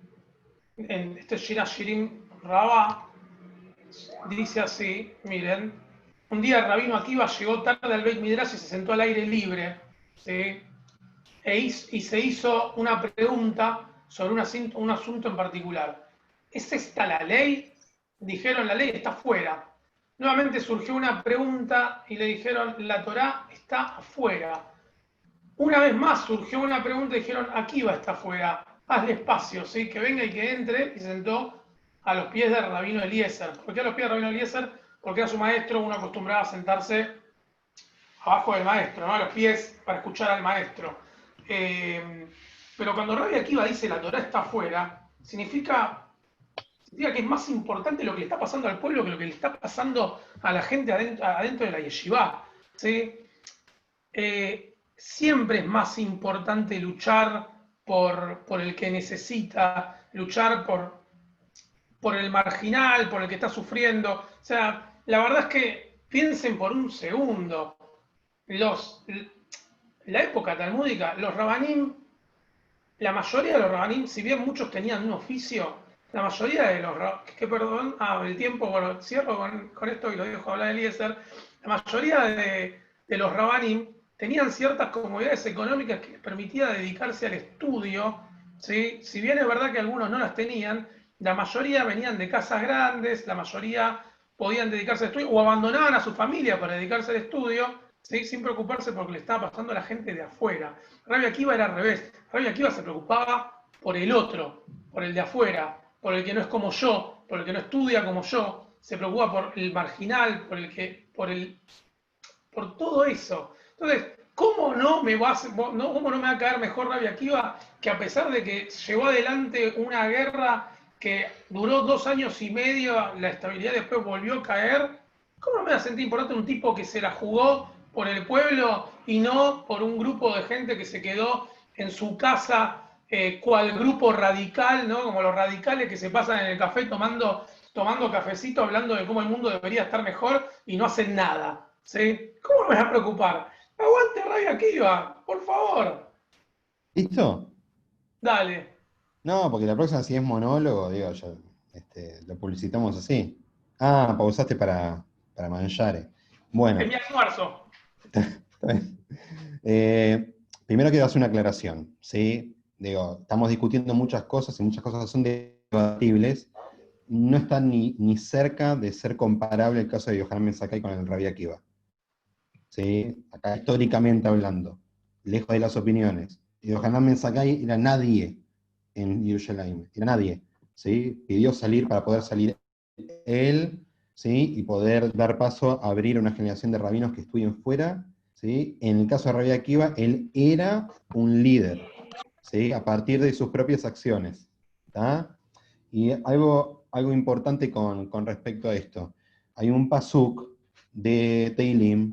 en este Shir Hashirim Rabá, dice así, miren, un día el rabino Akiva llegó tarde al Beit Midrash y se sentó al aire libre, ¿sí? Y se hizo una pregunta sobre un asunto en particular. ¿Es esta la ley? Dijeron, la ley está afuera. Nuevamente surgió una pregunta y le dijeron, la Torá está afuera. Una vez más surgió una pregunta y dijeron, Akiva está afuera. Hazle espacio, ¿sí? Que venga y que entre, y se sentó a los pies del rabino Eliezer. ¿Por qué a los pies del rabino Eliezer? Porque era su maestro, uno acostumbraba a sentarse abajo del maestro, ¿no? A los pies para escuchar al maestro. Pero cuando Rabbi Akiva dice la Torá está afuera, significa que es más importante lo que le está pasando al pueblo que lo que le está pasando a la gente adentro de la yeshivá, ¿sí? Siempre es más importante luchar por el que necesita, luchar por el marginal, por el que está sufriendo. O sea, la verdad es que piensen por un segundo, la época talmúdica, los rabanim, la mayoría de los rabanim, si bien muchos tenían un oficio, la mayoría de los perdón, el tiempo, bueno, cierro con esto y lo dejo hablar Eliezer, la mayoría de los rabanim tenían ciertas comodidades económicas que les permitía dedicarse al estudio, ¿sí? Si bien es verdad que algunos no las tenían, la mayoría venían de casas grandes, la mayoría podían dedicarse al estudio o abandonaban a su familia para dedicarse al estudio, ¿sí? Sin preocuparse por lo que le estaba pasando a la gente de afuera. Rabbi Akiva era al revés. Rabbi Akiva se preocupaba por el otro, por el de afuera, por el que no es como yo, por el que no estudia como yo, se preocupa por el marginal, por todo eso. Entonces, ¿cómo no me va a caer mejor Rabbi Akiva que a pesar de que llevó adelante una guerra que duró 2 años y medio, la estabilidad después volvió a caer? ¿Cómo no me va a sentir importante un tipo que se la jugó por el pueblo y no por un grupo de gente que se quedó en su casa, cual grupo radical, ¿no? Como los radicales que se pasan en el café tomando cafecito, hablando de cómo el mundo debería estar mejor y no hacen nada, ¿sí? ¿Cómo me va a preocupar? Aguante Rabbi Akiva, por favor. ¿Listo? Dale. No, porque la próxima si es monólogo, digo, yo, lo publicitamos así. Ah, pausaste para mangiare. Bueno. Es mi almuerzo. Primero quiero hacer una aclaración, ¿sí? Digo, estamos discutiendo muchas cosas y muchas cosas son debatibles. No está ni cerca de ser comparable el caso de Yohanan Ben Zakkai con el Rabbi Akiva. ¿Sí? Acá históricamente hablando, lejos de las opiniones. Yohanan Ben Zakkai era nadie en Yerushalayim, era nadie. ¿Sí? Pidió salir para poder salir él, ¿sí? Y poder dar paso a abrir una generación de rabinos que estudien fuera. ¿Sí? En el caso de Rabbi Akiva, él era un líder, ¿sí? A partir de sus propias acciones. ¿Tá? Y algo importante con respecto a esto. Hay un pasuk de Teilim,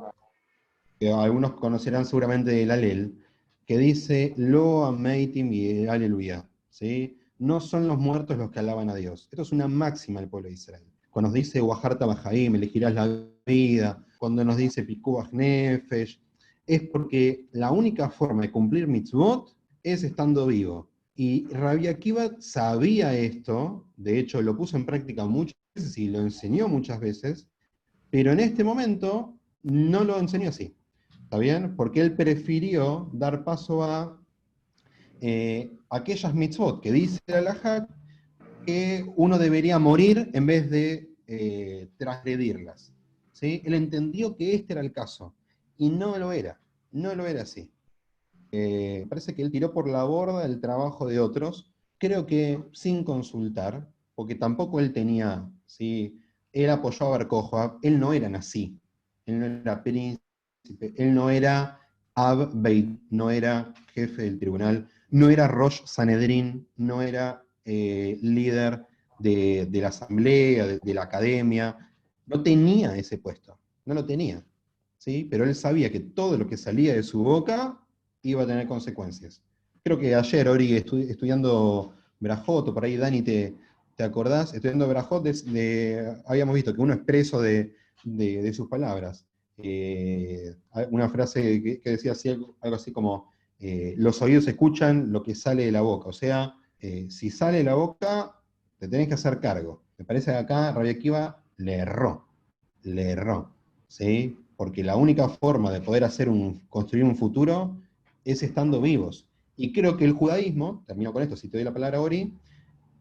que algunos conocerán seguramente del Alel, que dice, Lo ameitim y aleluya, ¿sí? No son los muertos los que alaban a Dios. Esto es una máxima del pueblo de Israel. cuando nos dice Waharta Bajaim, elegirás la vida, cuando nos dice Pikuach Nefesh, es porque la única forma de cumplir mitzvot es estando vivo. Y Rabbi Akiva sabía esto, de hecho lo puso en práctica muchas veces y lo enseñó muchas veces, pero en este momento no lo enseñó así. ¿Está bien? Porque él prefirió dar paso a aquellas mitzvot que dice el halajá que uno debería morir en vez de transgredirlas. ¿Sí? Él entendió que este era el caso, y no lo era así. Parece que él tiró por la borda el trabajo de otros, creo que sin consultar, porque tampoco él tenía, ¿sí? Él apoyó a Bar Kokhba, él no era Nasí, él no era príncipe, él no era Ab Beit, no era jefe del tribunal, no era Rosh Sanedrín, no era líder de la asamblea, de la academia, no tenía ese puesto, no lo tenía, ¿sí? Pero él sabía que todo lo que salía de su boca iba a tener consecuencias. Creo que ayer, Ori, estudiando Brajot, o por ahí Dani, ¿te acordás? Estudiando Brajot, habíamos visto que uno es preso de sus palabras. Una frase que decía así, algo así como, los oídos escuchan lo que sale de la boca. O sea, si sale de la boca, te tenés que hacer cargo. Me parece que acá Rabbi Akiva le erró, ¿sí? Porque la única forma de poder construir un futuro es estando vivos. Y creo que el judaísmo, termino con esto, si te doy la palabra, Ori,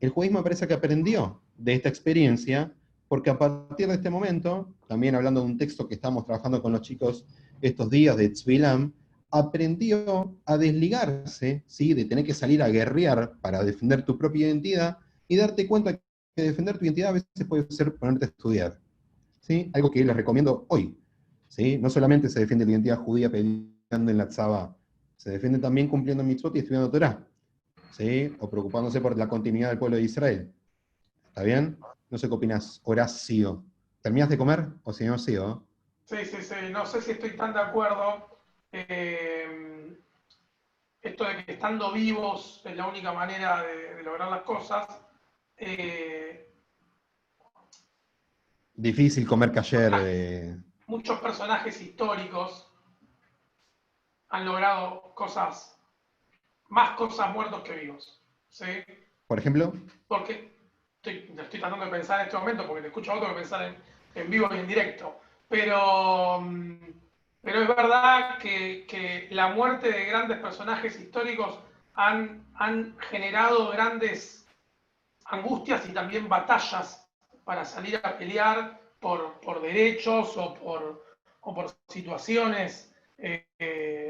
el judaísmo me parece que aprendió de esta experiencia, porque a partir de este momento, también hablando de un texto que estamos trabajando con los chicos estos días de Tzvilam, aprendió a desligarse, ¿sí? De tener que salir a guerrear para defender tu propia identidad y darte cuenta que defender tu identidad a veces puede ser ponerte a estudiar, ¿sí? Algo que les recomiendo hoy, ¿sí? No solamente se defiende la identidad judía peleando en la tzavá, se defiende también cumpliendo mitzvot y estudiando Torah, ¿sí? O preocupándose por la continuidad del pueblo de Israel. ¿Está bien? No sé qué opinas, Horacio. ¿Terminas de comer o si no sigo? Sí, no sé si estoy tan de acuerdo. Esto de que estando vivos es la única manera de lograr las cosas. Difícil comer kasher. Muchos personajes históricos han logrado más cosas muertos que vivos. ¿Sí? Por ejemplo. Porque estoy tratando de pensar en este momento, porque te escucho a otro que pensar en vivo y en directo. Pero es verdad que la muerte de grandes personajes históricos han generado grandes angustias y también batallas para salir a pelear por derechos o por situaciones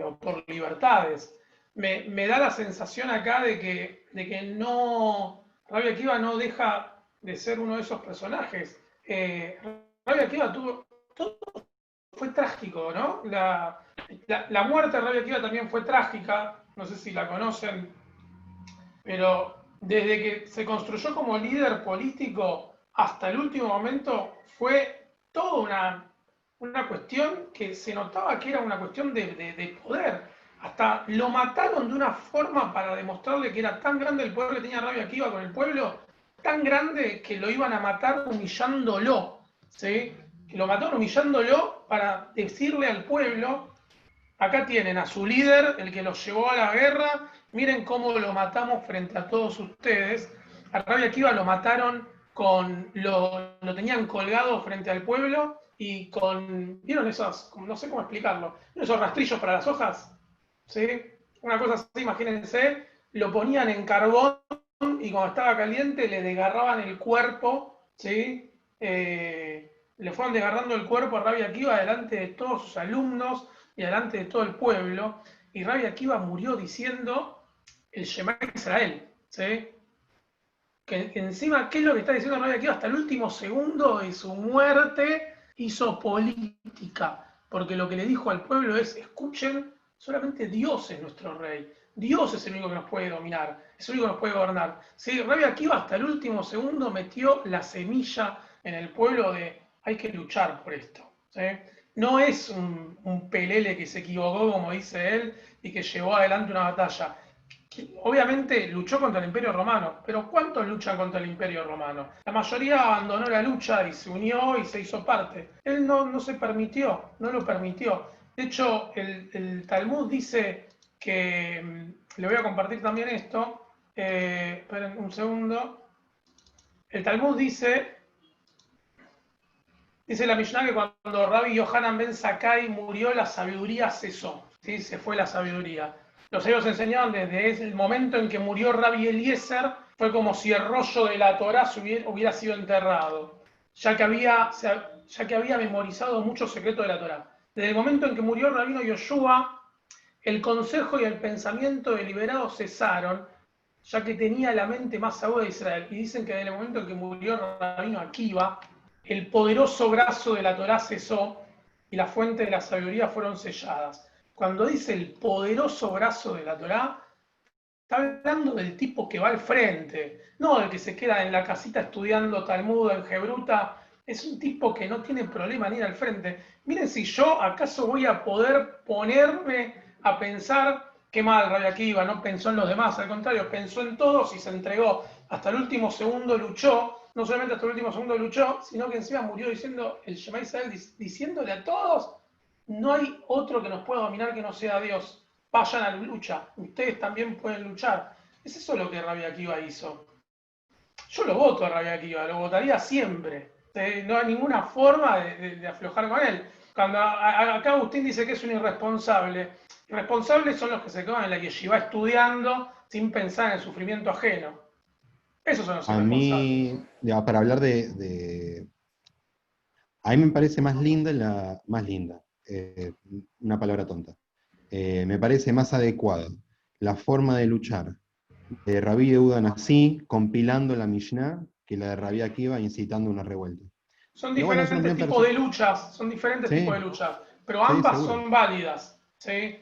o por libertades. Me da la sensación acá de que no, Rabbi Akiva no deja de ser uno de esos personajes. Rabbi Akiva todo fue trágico, ¿no? La muerte de Rabbi Akiva también fue trágica, no sé si la conocen, pero desde que se construyó como líder político hasta el último momento fue toda una cuestión que se notaba que era una cuestión de poder. Hasta lo mataron de una forma para demostrarle que era tan grande el poder que tenía Rabbi Akiva con el pueblo, tan grande que lo iban a matar humillándolo, ¿sí? Que lo mataron humillándolo para decirle al pueblo: acá tienen a su líder, el que los llevó a la guerra, miren cómo lo matamos frente a todos ustedes. A Rabbi Akiva lo mataron lo tenían colgado frente al pueblo y ¿vieron esos, no sé cómo explicarlo, esos rastrillos para las hojas? ¿Sí? Una cosa así, imagínense, lo ponían en carbón y cuando estaba caliente le desgarraban el cuerpo, ¿sí? Le fueron desgarrando el cuerpo a Rabbi Akiva delante de todos sus alumnos y delante de todo el pueblo, y Rabbi Akiva murió diciendo el Shema Israel, ¿sí? Que encima, ¿qué es lo que está diciendo Rabbi Akiva? Hasta el último segundo de su muerte hizo política, porque lo que le dijo al pueblo es: escuchen, solamente Dios es nuestro rey, Dios es el único que nos puede dominar, es el único que nos puede gobernar. ¿Sí? Rabbi Akiva hasta el último segundo metió la semilla en el pueblo de: hay que luchar por esto, ¿sí? No es un pelele que se equivocó, como dice él, y que llevó adelante una batalla. obviamente luchó contra el Imperio Romano, pero ¿cuántos luchan contra el Imperio Romano? La mayoría abandonó la lucha y se unió y se hizo parte. Él no se permitió, no lo permitió. De hecho, el Talmud dice que, le voy a compartir también esto, esperen un segundo. El Talmud dice la Mishnah que cuando Rabbi Yohanan ben Zakkai murió, la sabiduría cesó, ¿sí? Se fue la sabiduría. Los sabios enseñaban desde el momento en que murió Rabbi Eliezer, fue como si el rollo de la Torá hubiera sido enterrado, ya que había memorizado muchos secretos de la Torá. Desde el momento en que murió el rabino Yoshua, el consejo y el pensamiento deliberado cesaron, ya que tenía la mente más aguda de Israel. Y dicen que desde el momento en que murió el rabino Akiva, el poderoso brazo de la Torá cesó y las fuentes de la sabiduría fueron selladas. Cuando dice el poderoso brazo de la Torá, está hablando del tipo que va al frente, no del que se queda en la casita estudiando Talmud en Gebruta. Es un tipo que no tiene problema ni ir al frente. Miren si yo acaso voy a poder ponerme a pensar qué mal Rabbi Akiva, no pensó en los demás, al contrario, pensó en todos y se entregó. Hasta el último segundo luchó, no solamente hasta el último segundo luchó, sino que encima murió diciendo el Shema Israel, diciéndole a todos: no hay otro que nos pueda dominar que no sea Dios. Vayan a la lucha, ustedes también pueden luchar. Es eso lo que Rabbi Akiva hizo. Yo lo voto a Rabbi Akiva, lo votaría siempre. No hay ninguna forma de aflojar con él. Cuando acá Agustín dice que es un irresponsable, irresponsables son los que se quedan en la yeshiva estudiando sin pensar en el sufrimiento ajeno. Esos son los A irresponsables. mí, para hablar a mí me parece más linda una palabra tonta. Me parece más adecuada la forma de luchar de Rabbi Yehuda Nasi compilando la Mishnah que la de Rabbi Akiva incitando una revuelta. Son Pero bueno, diferentes tipos de luchas, son diferentes Sí. tipos de luchas, pero Sí, ambas seguro. son válidas, ¿sí?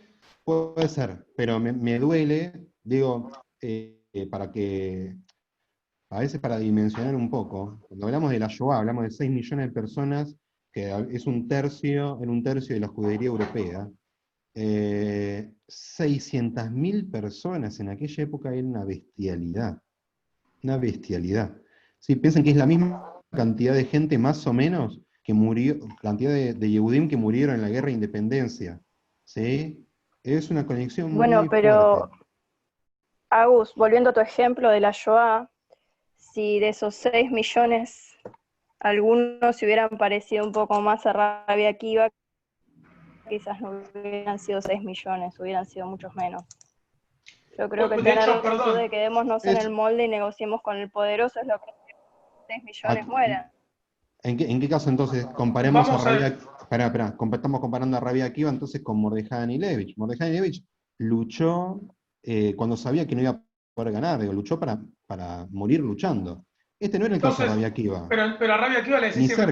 Puede ser, pero me duele, digo, a veces para dimensionar un poco, cuando hablamos de la Shoah, hablamos de 6 millones de personas, que es un tercio de la judería europea. 600.000 personas en aquella época era una bestialidad. Una bestialidad. Sí, piensan que es la misma cantidad de gente, más o menos, que murió, cantidad de Yehudim que murieron en la guerra de independencia. ¿Sí? Es una conexión Bueno, muy pero fuerte. Agus, volviendo a tu ejemplo de la Shoah, si de esos 6 millones algunos se hubieran parecido un poco más a Rabbi Akiva, quizás no hubieran sido 6 millones, hubieran sido muchos menos. Yo creo que De tener hecho, la actitud perdón, de quedémonos en el molde y negociemos con el poderoso es lo que hace que 6 millones mueran. ¿En qué caso entonces comparemos a vamos a... estamos comparando a Rabbi Akiva entonces con Mordejai Anilevich? Mordejai Anilevich luchó cuando sabía que no iba a poder ganar, digo, luchó para morir luchando. Este no era el caso de Entonces, Rabbi Akiva, pero a Rabbi Akiva le ni decís cerca.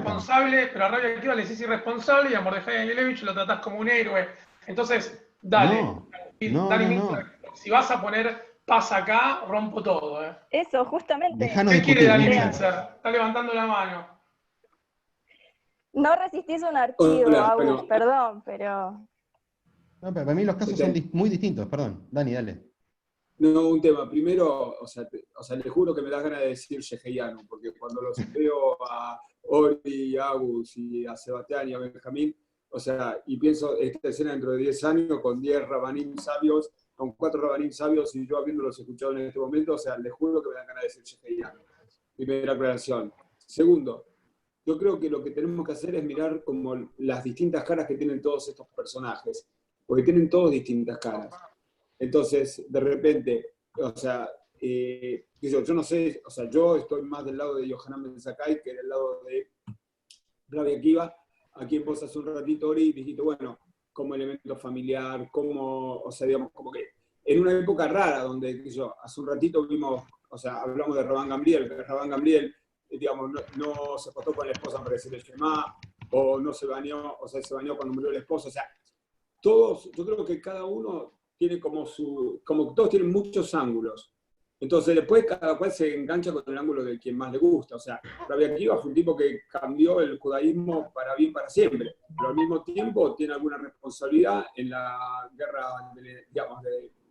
irresponsable, y a Mordejai Angelevich lo tratás como un héroe. Entonces, dale, No, no, Dani no, Mintzer, no. si vas a poner paz acá, rompo todo. Eso, justamente. Dejanos ¿Qué quiere discutir, Dani O sea, Mintzer. Mintzer? Está levantando la mano. no resistís un archivo, Hola, Agus, bueno, perdón, pero No, pero para mí los casos son muy distintos, perdón. Dani, dale. no, un tema. Primero, o sea, les juro que me da ganas de decir Yeheyanu, porque cuando los veo a Ori, a Agus y a Sebastián y a Benjamín, o sea, y pienso esta escena dentro de 10 años con 10 rabanim sabios, con 4 rabanim sabios y yo habiéndolos escuchado en este momento, o sea, les juro que me da ganas de decir Yeheyanu. Primera aclaración. Segundo, yo creo que lo que tenemos que hacer es mirar como las distintas caras que tienen todos estos personajes, porque tienen todos distintas caras. Entonces, de repente, o sea, yo no sé, o sea, yo estoy más del lado de Yohanan Ben Zakkai que del lado de Rabbi Akiva. Aquí vos hace un ratito, Ori, dijiste, bueno, como elemento familiar, como, o sea, digamos, como que en una época rara donde, hace un ratito vimos, o sea, hablamos de Rabban Gamliel, que Rabban Gamliel, digamos, no se acostó con la esposa para decirle Shema, o no se bañó, o sea, se bañó cuando murió la esposa, o sea, todos, yo creo que cada uno tiene como todos tienen muchos ángulos. Entonces después cada cual se engancha con el ángulo de quien más le gusta. O sea, Rabbi Akiva fue un tipo que cambió el judaísmo para bien para siempre, pero al mismo tiempo tiene alguna responsabilidad en la guerra, digamos,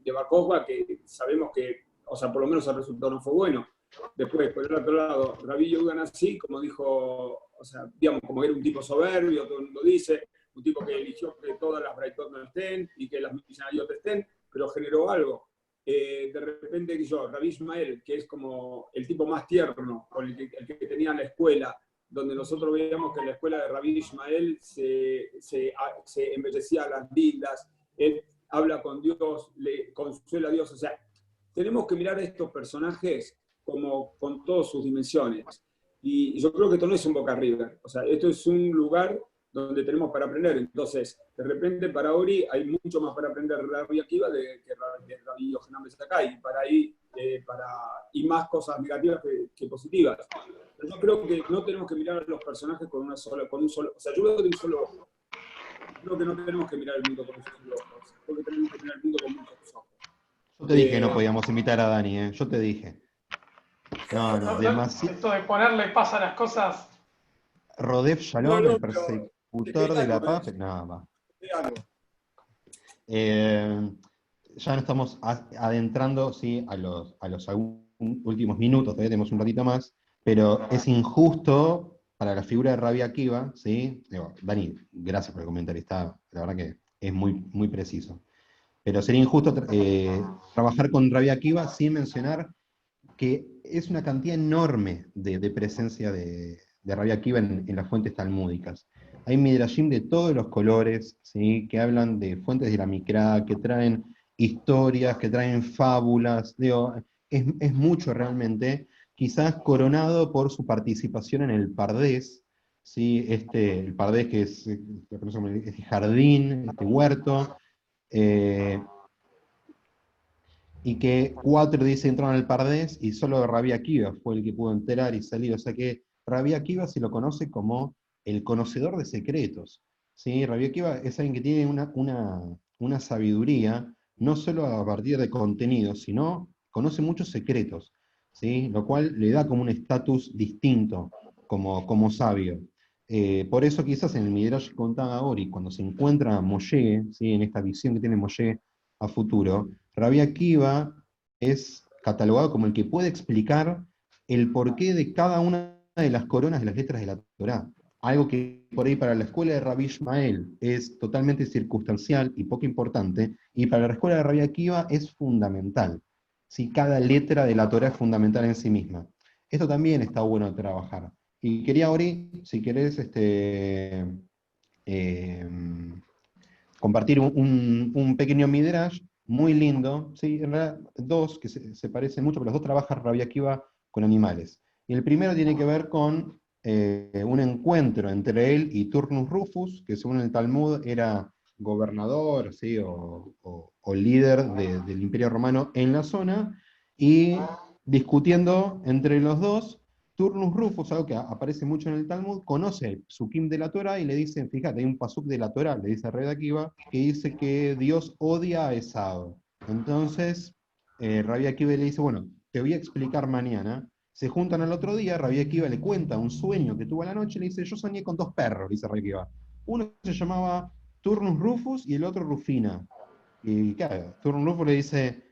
de Bar Kokhba, que sabemos que, o sea, por lo menos el resultado no fue bueno. Después, por el otro lado, Rabbi Yehuda Nasi, como dijo, o sea, digamos, como era un tipo soberbio, todo el mundo dice, un tipo que eligió que todas las Braitot no estén y que las Mishnayot estén, pero generó algo. De repente, Rabbi Ismael, que es como el tipo más tierno, con el que tenía la escuela, donde nosotros veíamos que en la escuela de Rabbi Ismael se embellecía a las lindas, él habla con Dios, le consuela a Dios, o sea, tenemos que mirar a estos personajes como con todas sus dimensiones. Y yo creo que esto no es un Boca River, o sea, esto es un lugar donde tenemos para aprender. Entonces, de repente para Ori hay mucho más para aprender de Rabbi Akiva que Rabbi Yohanan Ben Zakkai, y más cosas negativas que positivas. Pero yo creo que no tenemos que mirar a los personajes con un solo, o sea, yo veo de un solo ojo. Creo que no tenemos que mirar el mundo con un solo ojo, creo que tenemos que mirar el mundo con muchos ojos. Yo te dije que no podíamos invitar a Dani, yo te dije. No, demasiado. Esto de ponerle paz a las cosas. Rodef Shalom, el pero persecutor de la paz, nada más. Ya nos estamos adentrando, ¿sí? a los últimos minutos, todavía tenemos un ratito más, pero es injusto para la figura de Rabbi Akiva, ¿sí? Digo, Dani, gracias por el comentario, la verdad que es muy, muy preciso. Pero sería injusto trabajar con Rabbi Akiva sin mencionar que es una cantidad enorme de presencia de Rabbi Akiva en las fuentes talmúdicas. Hay midrashim de todos los colores, ¿sí? Que hablan de fuentes de la Mikra, que traen historias, que traen fábulas, digo, es mucho realmente, quizás coronado por su participación en el Pardés, ¿sí? El Pardés que es este jardín, este huerto, y que 4 dice entraron al Pardés y solo Rabbi Akiva fue el que pudo entrar y salir, o sea que Rabbi Akiva se lo conoce como el conocedor de secretos, ¿sí? Rabbi Akiva es alguien que tiene una sabiduría, no solo a partir de contenidos, sino conoce muchos secretos, ¿sí? Lo cual le da como un estatus distinto como sabio. Por eso quizás en el Midrash que contaba Ori, cuando se encuentra a Moshe, ¿sí? En esta visión que tiene Moshe a futuro, Rabbi Akiva es catalogado como el que puede explicar el porqué de cada una de las coronas de las letras de la Torá. Algo que por ahí para la escuela de Rabbi Ishmael es totalmente circunstancial y poco importante, y para la escuela de Rabbi Akiva es fundamental. ¿Sí? Cada letra de la Torá es fundamental en sí misma. Esto también está bueno de trabajar. Y quería, Ori, si querés, compartir un pequeño midrash muy lindo, ¿sí? En realidad, dos que se parecen mucho, pero los dos trabajan Rabbi Akiva con animales. Y el primero tiene que ver con un encuentro entre él y Turnus Rufus, que según el Talmud era gobernador, ¿sí? o líder del Imperio Romano en la zona, y discutiendo entre los dos, Turnus Rufus, algo que aparece mucho en el Talmud, conoce el Psukim de la Torah y le dice, fíjate, hay un pasuk de la Torah, le dice a Rabbi Akiva, que dice que Dios odia a Esau. Entonces, Rabbi Akiva le dice, bueno, te voy a explicar mañana. Se juntan al otro día, Rabbi Akiva le cuenta un sueño que tuvo a la noche, le dice, yo soñé con 2 perros, dice Rabbi Akiva. Uno se llamaba Turnus Rufus y el otro Rufina. Y claro, Turnus Rufus le dice,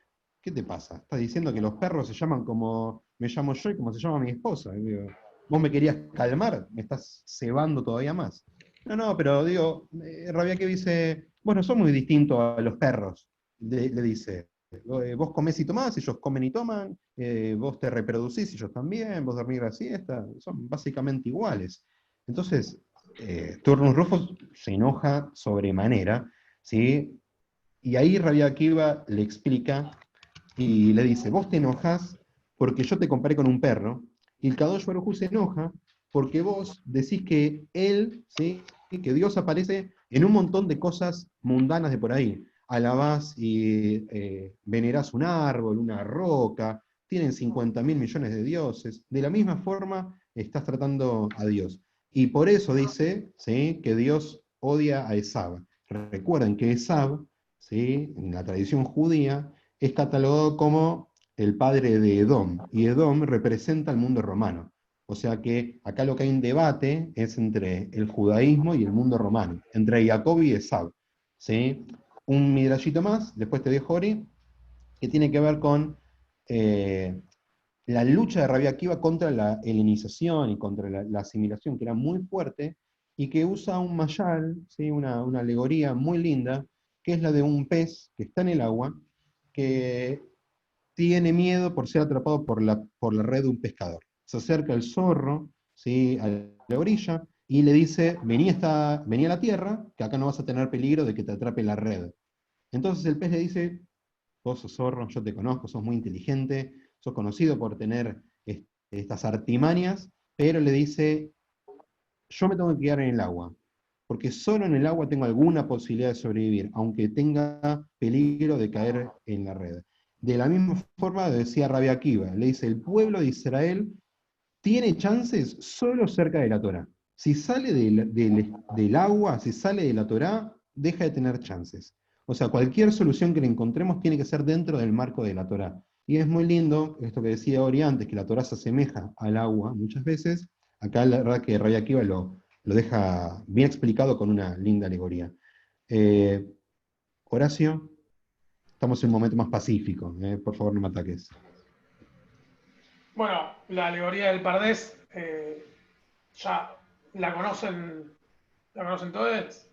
¿qué te pasa? Estás diciendo que los perros se llaman como me llamo yo y como se llama mi esposa. Y digo, ¿vos me querías calmar? Me estás cebando todavía más. No, pero digo, Rabia que dice, vos no sos muy distinto a los perros, le dice. Vos comés y tomás, ellos comen y toman, vos te reproducís, ellos también, vos dormís la siesta, son básicamente iguales. Entonces, Turnus Rufus se enoja sobremanera, ¿sí? Y ahí Rabbi Akiva le explica y le dice, vos te enojas porque yo te comparé con un perro, y el Kadosh Baruj Hu se enoja porque vos decís que él, ¿sí? que Dios aparece en un montón de cosas mundanas de por ahí. Alabás y venerás un árbol, una roca, tienen 50.000 millones de dioses. De la misma forma estás tratando a Dios. Y por eso dice, ¿sí? que Dios odia a Esab. Recuerden que Esab, ¿sí? en la tradición judía, es catalogado como el padre de Edom, y Edom representa el mundo romano. O sea que acá lo que hay en debate es entre el judaísmo y el mundo romano, entre Jacob y Esab. ¿Sí? Un midrashito más, después te dejo, Ori. que tiene que ver con la lucha de Rabbi Akiva contra la helenización y contra la asimilación, que era muy fuerte, y que usa un mayal, ¿sí? Una alegoría muy linda, que es la de un pez que está en el agua, que tiene miedo por ser atrapado por la red de un pescador. Se acerca el zorro, ¿sí? A la orilla, y le dice, vení a la tierra, que acá no vas a tener peligro de que te atrape la red. Entonces el pez le dice, vos sos zorro, yo te conozco, sos muy inteligente, sos conocido por tener estas artimañas, pero le dice, yo me tengo que quedar en el agua, porque solo en el agua tengo alguna posibilidad de sobrevivir, aunque tenga peligro de caer en la red. De la misma forma decía Rabbi Akiva, le dice, el pueblo de Israel tiene chances solo cerca de la Torá. Si sale del agua, si sale de la Torá, deja de tener chances. O sea, cualquier solución que le encontremos tiene que ser dentro del marco de la Torá. Y es muy lindo, esto que decía Ori antes, que la Torá se asemeja al agua muchas veces. Acá la verdad que Rabbi Akiva lo deja bien explicado con una linda alegoría. Horacio, estamos en un momento más pacífico, por favor no me ataques. Bueno, la alegoría del Pardés, ya la conocen todos,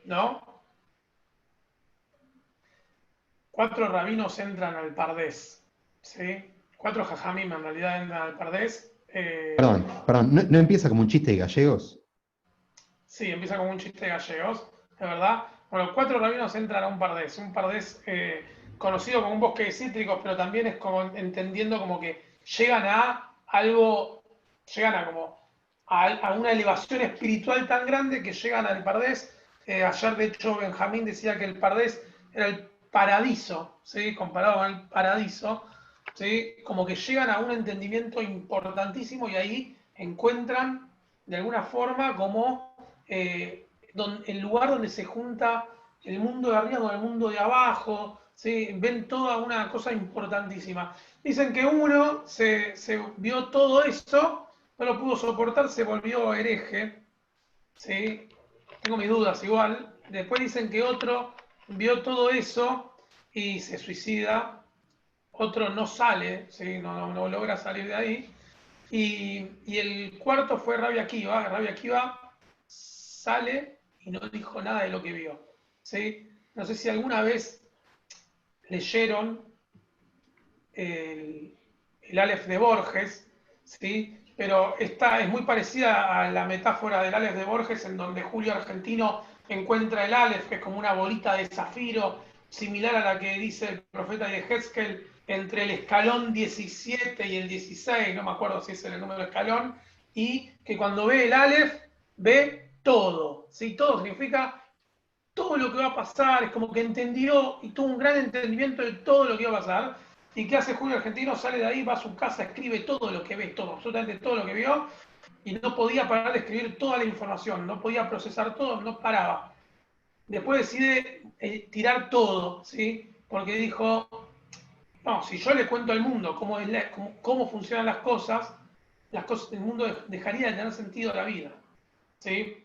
¿no? 4 rabinos entran al Pardés, ¿sí? 4 jajamim en realidad entran al Pardés. Perdón, ¿no empieza como un chiste de gallegos? Sí, empieza como un chiste de gallegos, de verdad. Bueno, 4 rabinos entran a un Pardés conocido como un bosque de cítricos, pero también es como entendiendo como que llegan a algo, llegan a como a una elevación espiritual tan grande que llegan al Pardés. Ayer, de hecho, Benjamín decía que el Pardés era el paradiso, ¿sí? Comparado con el paradiso, ¿sí? Como que llegan a un entendimiento importantísimo y ahí encuentran, de alguna forma, como el lugar donde se junta el mundo de arriba con el mundo de abajo, ¿sí? Ven toda una cosa importantísima. Dicen que uno se vio todo eso, no lo pudo soportar, se volvió hereje, ¿sí? Tengo mis dudas igual. Después dicen que otro vio todo eso y se suicida, otro no sale, ¿sí? No logra salir de ahí. Y el cuarto fue Rabbi Akiva. Rabbi Akiva sale y no dijo nada de lo que vio, ¿sí? No sé si alguna vez leyeron el Aleph de Borges, ¿sí? Pero esta es muy parecida a la metáfora del Aleph de Borges, en donde Julio Argentino encuentra el Aleph, que es como una bolita de zafiro, similar a la que dice el profeta de Hezkel, entre el escalón 17 y el 16, no me acuerdo si es el número de escalón, y que cuando ve el Aleph, ve todo, ¿sí? Todo significa todo lo que va a pasar, es como que entendió y tuvo un gran entendimiento de todo lo que iba a pasar. ¿Y qué hace Julio Argentino? Sale de ahí, va a su casa, escribe todo lo que ve, todo, absolutamente todo lo que vio, y no podía parar de escribir toda la información, no podía procesar todo, no paraba. Después decide tirar todo, ¿sí? Porque dijo, no, si yo le cuento al mundo cómo funcionan las cosas, el mundo dejaría de tener sentido a la vida, ¿sí?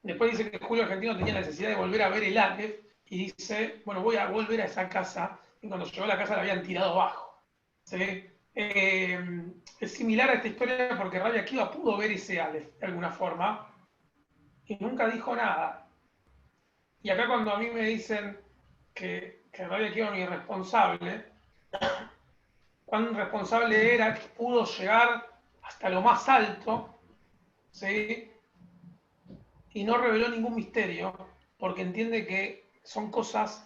Después dice que Julio Argentino tenía necesidad de volver a ver el Aleph y dice, bueno, voy a volver a esa casa. Y cuando llegó a la casa la habían tirado abajo, ¿sí? Es similar a esta historia porque Rabbi Akiva pudo ver ese Aleph de alguna forma y nunca dijo nada. Y acá cuando a mí me dicen que Rabbi Akiva era un irresponsable, cuán responsable era que pudo llegar hasta lo más alto, ¿sí? Y no reveló ningún misterio, porque entiende que son cosas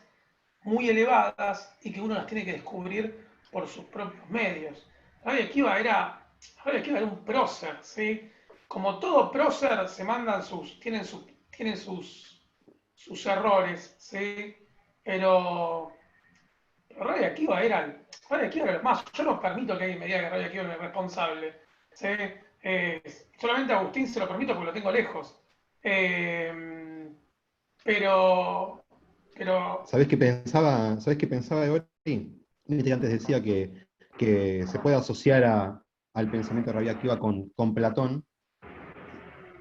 muy elevadas y que uno las tiene que descubrir por sus propios medios. Rabbi Akiva era un prócer, ¿sí? Como todo prócer se mandan tienen sus errores, ¿sí? Pero Rabbi Akiva era más. Yo no permito que alguien me diga que Rabbi Akiva es irresponsable, ¿sí? Solamente a Agustín se lo permito porque lo tengo lejos. Pero ¿Sabés qué pensaba de Ori? Viste que antes decía que se puede asociar al pensamiento de Rabbi Akiva con Platón.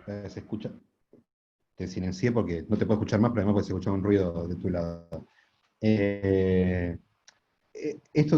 Se escucha. Te silencié porque no te puedo escuchar más, pero además porque se escucha un ruido de tu lado. Esto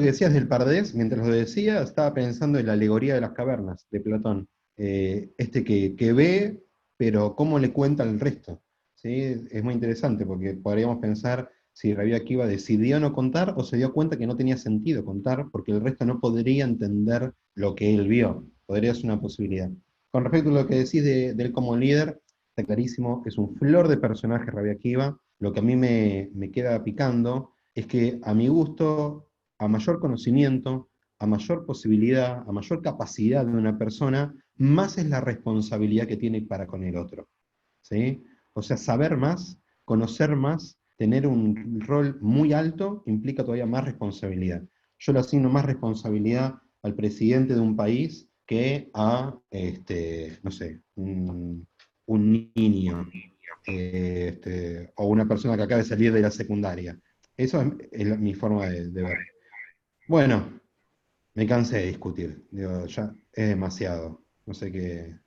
que decías del Pardés, mientras lo decía, estaba pensando en la alegoría de las cavernas, de Platón. Que ve, pero cómo le cuenta el resto. ¿Sí? Es muy interesante, porque podríamos pensar si Rabbi Akiva decidió no contar, o se dio cuenta que no tenía sentido contar, porque el resto no podría entender lo que él vio. Podría ser una posibilidad. Con respecto a lo que decís de él como líder, está clarísimo, es un flor de personaje Rabbi Akiva. Lo que a mí me queda picando es que, a mi gusto, a mayor conocimiento, a mayor posibilidad, a mayor capacidad de una persona, más es la responsabilidad que tiene para con el otro. ¿Sí? O sea, saber más, conocer más, tener un rol muy alto, implica todavía más responsabilidad. Yo le asigno más responsabilidad al presidente de un país que a, no sé, un niño, o una persona que acaba de salir de la secundaria. Eso es mi forma de ver. Bueno, me cansé de discutir. Digo, ya es demasiado. No sé qué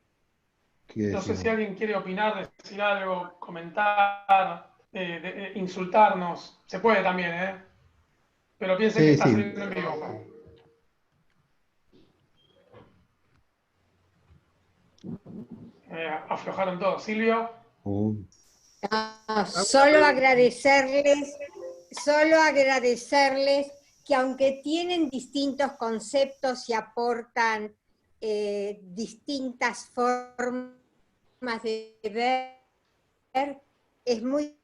No sé decimos. si alguien quiere opinar, decir algo, comentar, insultarnos. Se puede también, ¿eh? Pero piensen que Sí, está sí. saliendo en vivo. Aflojaron todos. Silvio. No, solo agradecerles que aunque tienen distintos conceptos y aportan distintas formas de ver, es muy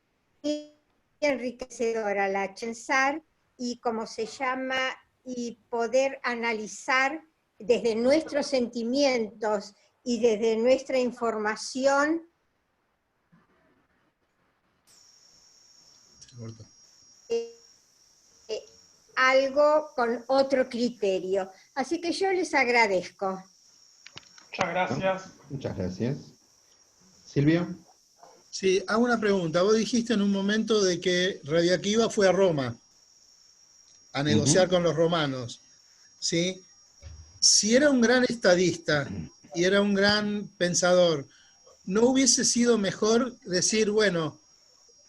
enriquecedora la pensar y como se llama, y poder analizar desde nuestros sentimientos y desde nuestra información algo con otro criterio. Así que yo les agradezco. Muchas gracias. Muchas gracias. Silvio. Sí, hago una pregunta. Vos dijiste en un momento de que Rabbi Akiva fue a Roma a negociar con los romanos, ¿sí? Si era un gran estadista y era un gran pensador, ¿no hubiese sido mejor decir, bueno,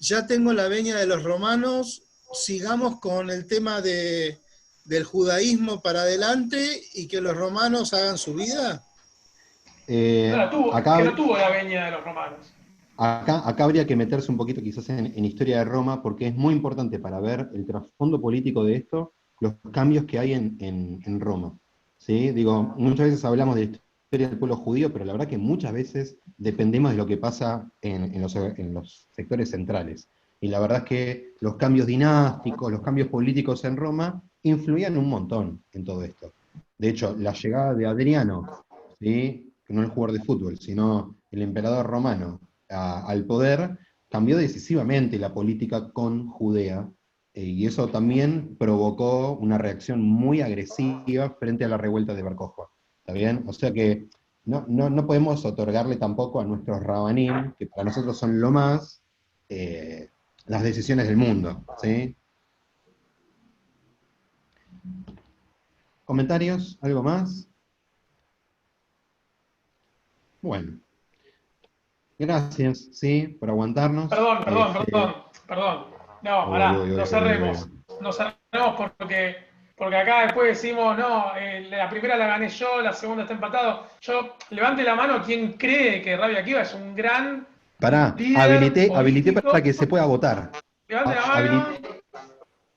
ya tengo la veña de los romanos, sigamos con el tema del judaísmo para adelante y que los romanos hagan su vida? Que Acá no tuvo la veña de los romanos. Acá habría que meterse un poquito quizás en historia de Roma, porque es muy importante para ver el trasfondo político de esto, los cambios que hay en Roma. ¿Sí? Digo, muchas veces hablamos de la historia del pueblo judío, pero la verdad que muchas veces dependemos de lo que pasa en los sectores centrales. Y la verdad es que los cambios dinásticos, los cambios políticos en Roma, influían un montón en todo esto. De hecho, la llegada de Adriano, ¿sí? Que no el jugador de fútbol, sino el emperador romano, al poder, cambió decisivamente la política con Judea, y eso también provocó una reacción muy agresiva frente a la revuelta de Bar Kokhba. ¿Está bien? O sea que no podemos otorgarle tampoco a nuestros rabanim, que para nosotros son lo más, las decisiones del mundo. ¿Sí? ¿Comentarios? ¿Algo más? Bueno. Gracias, sí, por aguantarnos. Perdón. No, pará, no cerremos. No cerremos porque acá después decimos, no, la primera la gané yo, la segunda está empatado. Levante la mano quien cree que Rabbi Akiva es un gran líder habilité político. para que se pueda votar. Levante la mano.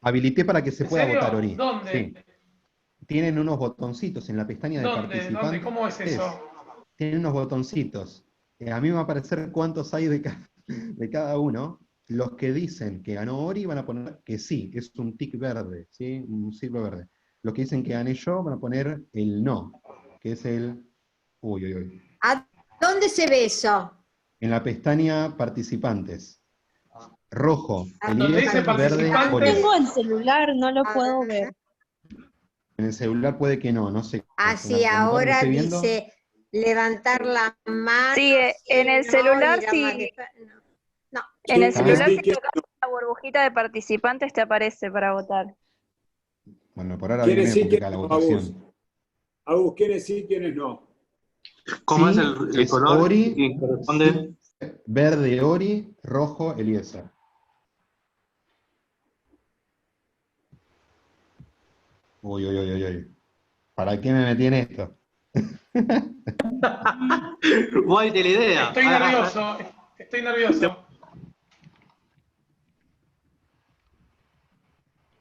Habilité para que se pueda serio? votar, Ori. ¿Dónde? Sí. Tienen unos botoncitos en la pestaña de participantes. ¿Dónde? ¿Cómo es eso? Tienen unos botoncitos. A mí me va a aparecer cuántos hay de cada uno. Los que dicen que ganó Ori van a poner que sí, es un tic verde, ¿sí? Un círculo verde. Los que dicen que gané yo van a poner el no, que es el... Uy. ¿A dónde se ve eso? En la pestaña participantes. Rojo, Donde dice verde, Ori. Tengo el celular, no lo puedo ver. En el celular puede que no sé. Así ahora dice levantar la mano. Sí, en el celular sí. No. En el celular si tocas la burbujita de participantes te aparece para votar. Bueno, por ahora viene complicada la votación. Agus, ¿quiénes sí, quiénes no? ¿Cómo sí, es el color? Ori, y corresponde... sí, verde Ori, rojo Eliezer. Uy, uy, uy, uy, uy. ¿Para qué me metí en esto? Guay, la idea. Estoy nervioso, estoy nervioso.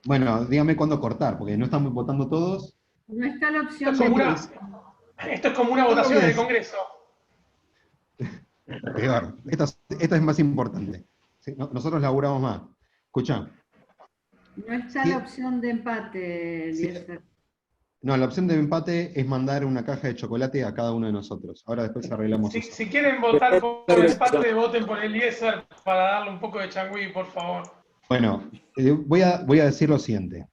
Bueno, dígame cuándo cortar, porque no estamos votando todos. No está la Esto opción es de como una, voto. esto es como una No lo votación voy a en el decir. Congreso. Peor, esta es más importante. Sí, nosotros laburamos más. Escuchá. No está Sí. la opción de empate, Sí. Eliezer. No, la opción de empate es mandar una caja de chocolate a cada uno de nosotros. Ahora después arreglamos eso. Si quieren votar por empate, voten por Eliezer para darle un poco de changüí, por favor. Bueno, voy a decir lo siguiente.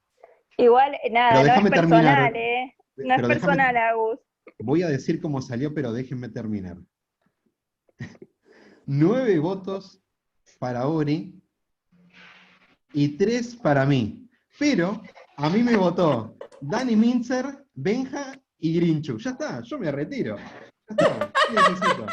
Igual, nada, Pero no es déjame personal, terminar. ¿eh? No es Pero personal, Agus. voy a decir cómo salió, pero déjenme terminar. 9 votos para Ori y 3 para mí. Pero a mí me votó Dani Mintzer, Benja y Grinchu. Ya está, yo me retiro. Ya está, ¿qué necesito?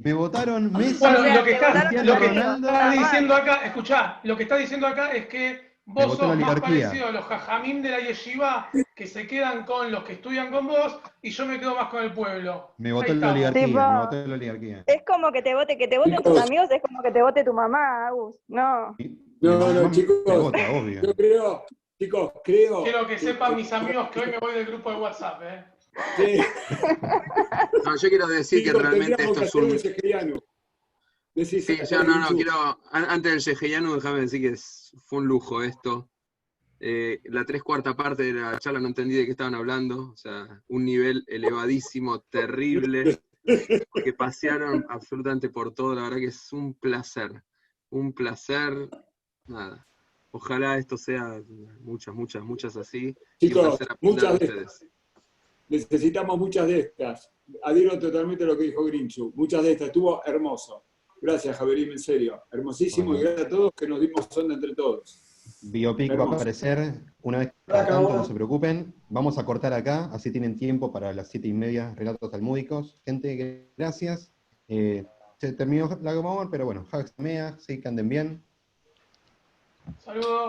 Me votaron Messi, Bueno, O sea, lo que te votaron Cristiano está Ronaldo. diciendo acá, escuchá, lo que está diciendo acá es que Me vos votó la sos más oligarquía. parecido a los jajamim de la yeshiva que se quedan con los que estudian con vos y yo me quedo más con el pueblo. Me Ahí votó la estamos. oligarquía, Tipo, me votó la oligarquía. es como que te voten tus amigos, es como que te vote tu mamá, Agus. No. No, chicos, Me vota, obvio. yo creo, chicos, creo. Quiero que sepan mis amigos que hoy me voy del grupo de WhatsApp, ¿eh? Sí, No, yo quiero decir que chicos, realmente tendríamos esto que es hacer un... un sheheyanu. Decís, Sí, yo no, quiero... Antes del Sheheyanu, déjame decir que fue un lujo esto. La 3/4 parte de la charla no entendí de qué estaban hablando. O sea, un nivel elevadísimo, terrible, porque pasearon absolutamente por todo. La verdad que es un placer. Un placer. Nada. Ojalá esto sea muchas así. Y un Chicos, placer aprender de muchas de ustedes. necesitamos muchas de estas. Adhiero totalmente a lo que dijo Grinchu. Muchas de estas. Estuvo hermoso. Gracias, Javerim, en serio. Hermosísimo. Bueno. Y gracias a todos que nos dimos onda entre todos. Biopic va a Hermoso. aparecer una vez cada tanto, no se preocupen. Vamos a cortar acá, así tienen tiempo para las 7:30, relatos talmúdicos. Gente, gracias. Se terminó la Gomor, pero bueno, Hags Mea, sí, que anden bien. Saludos.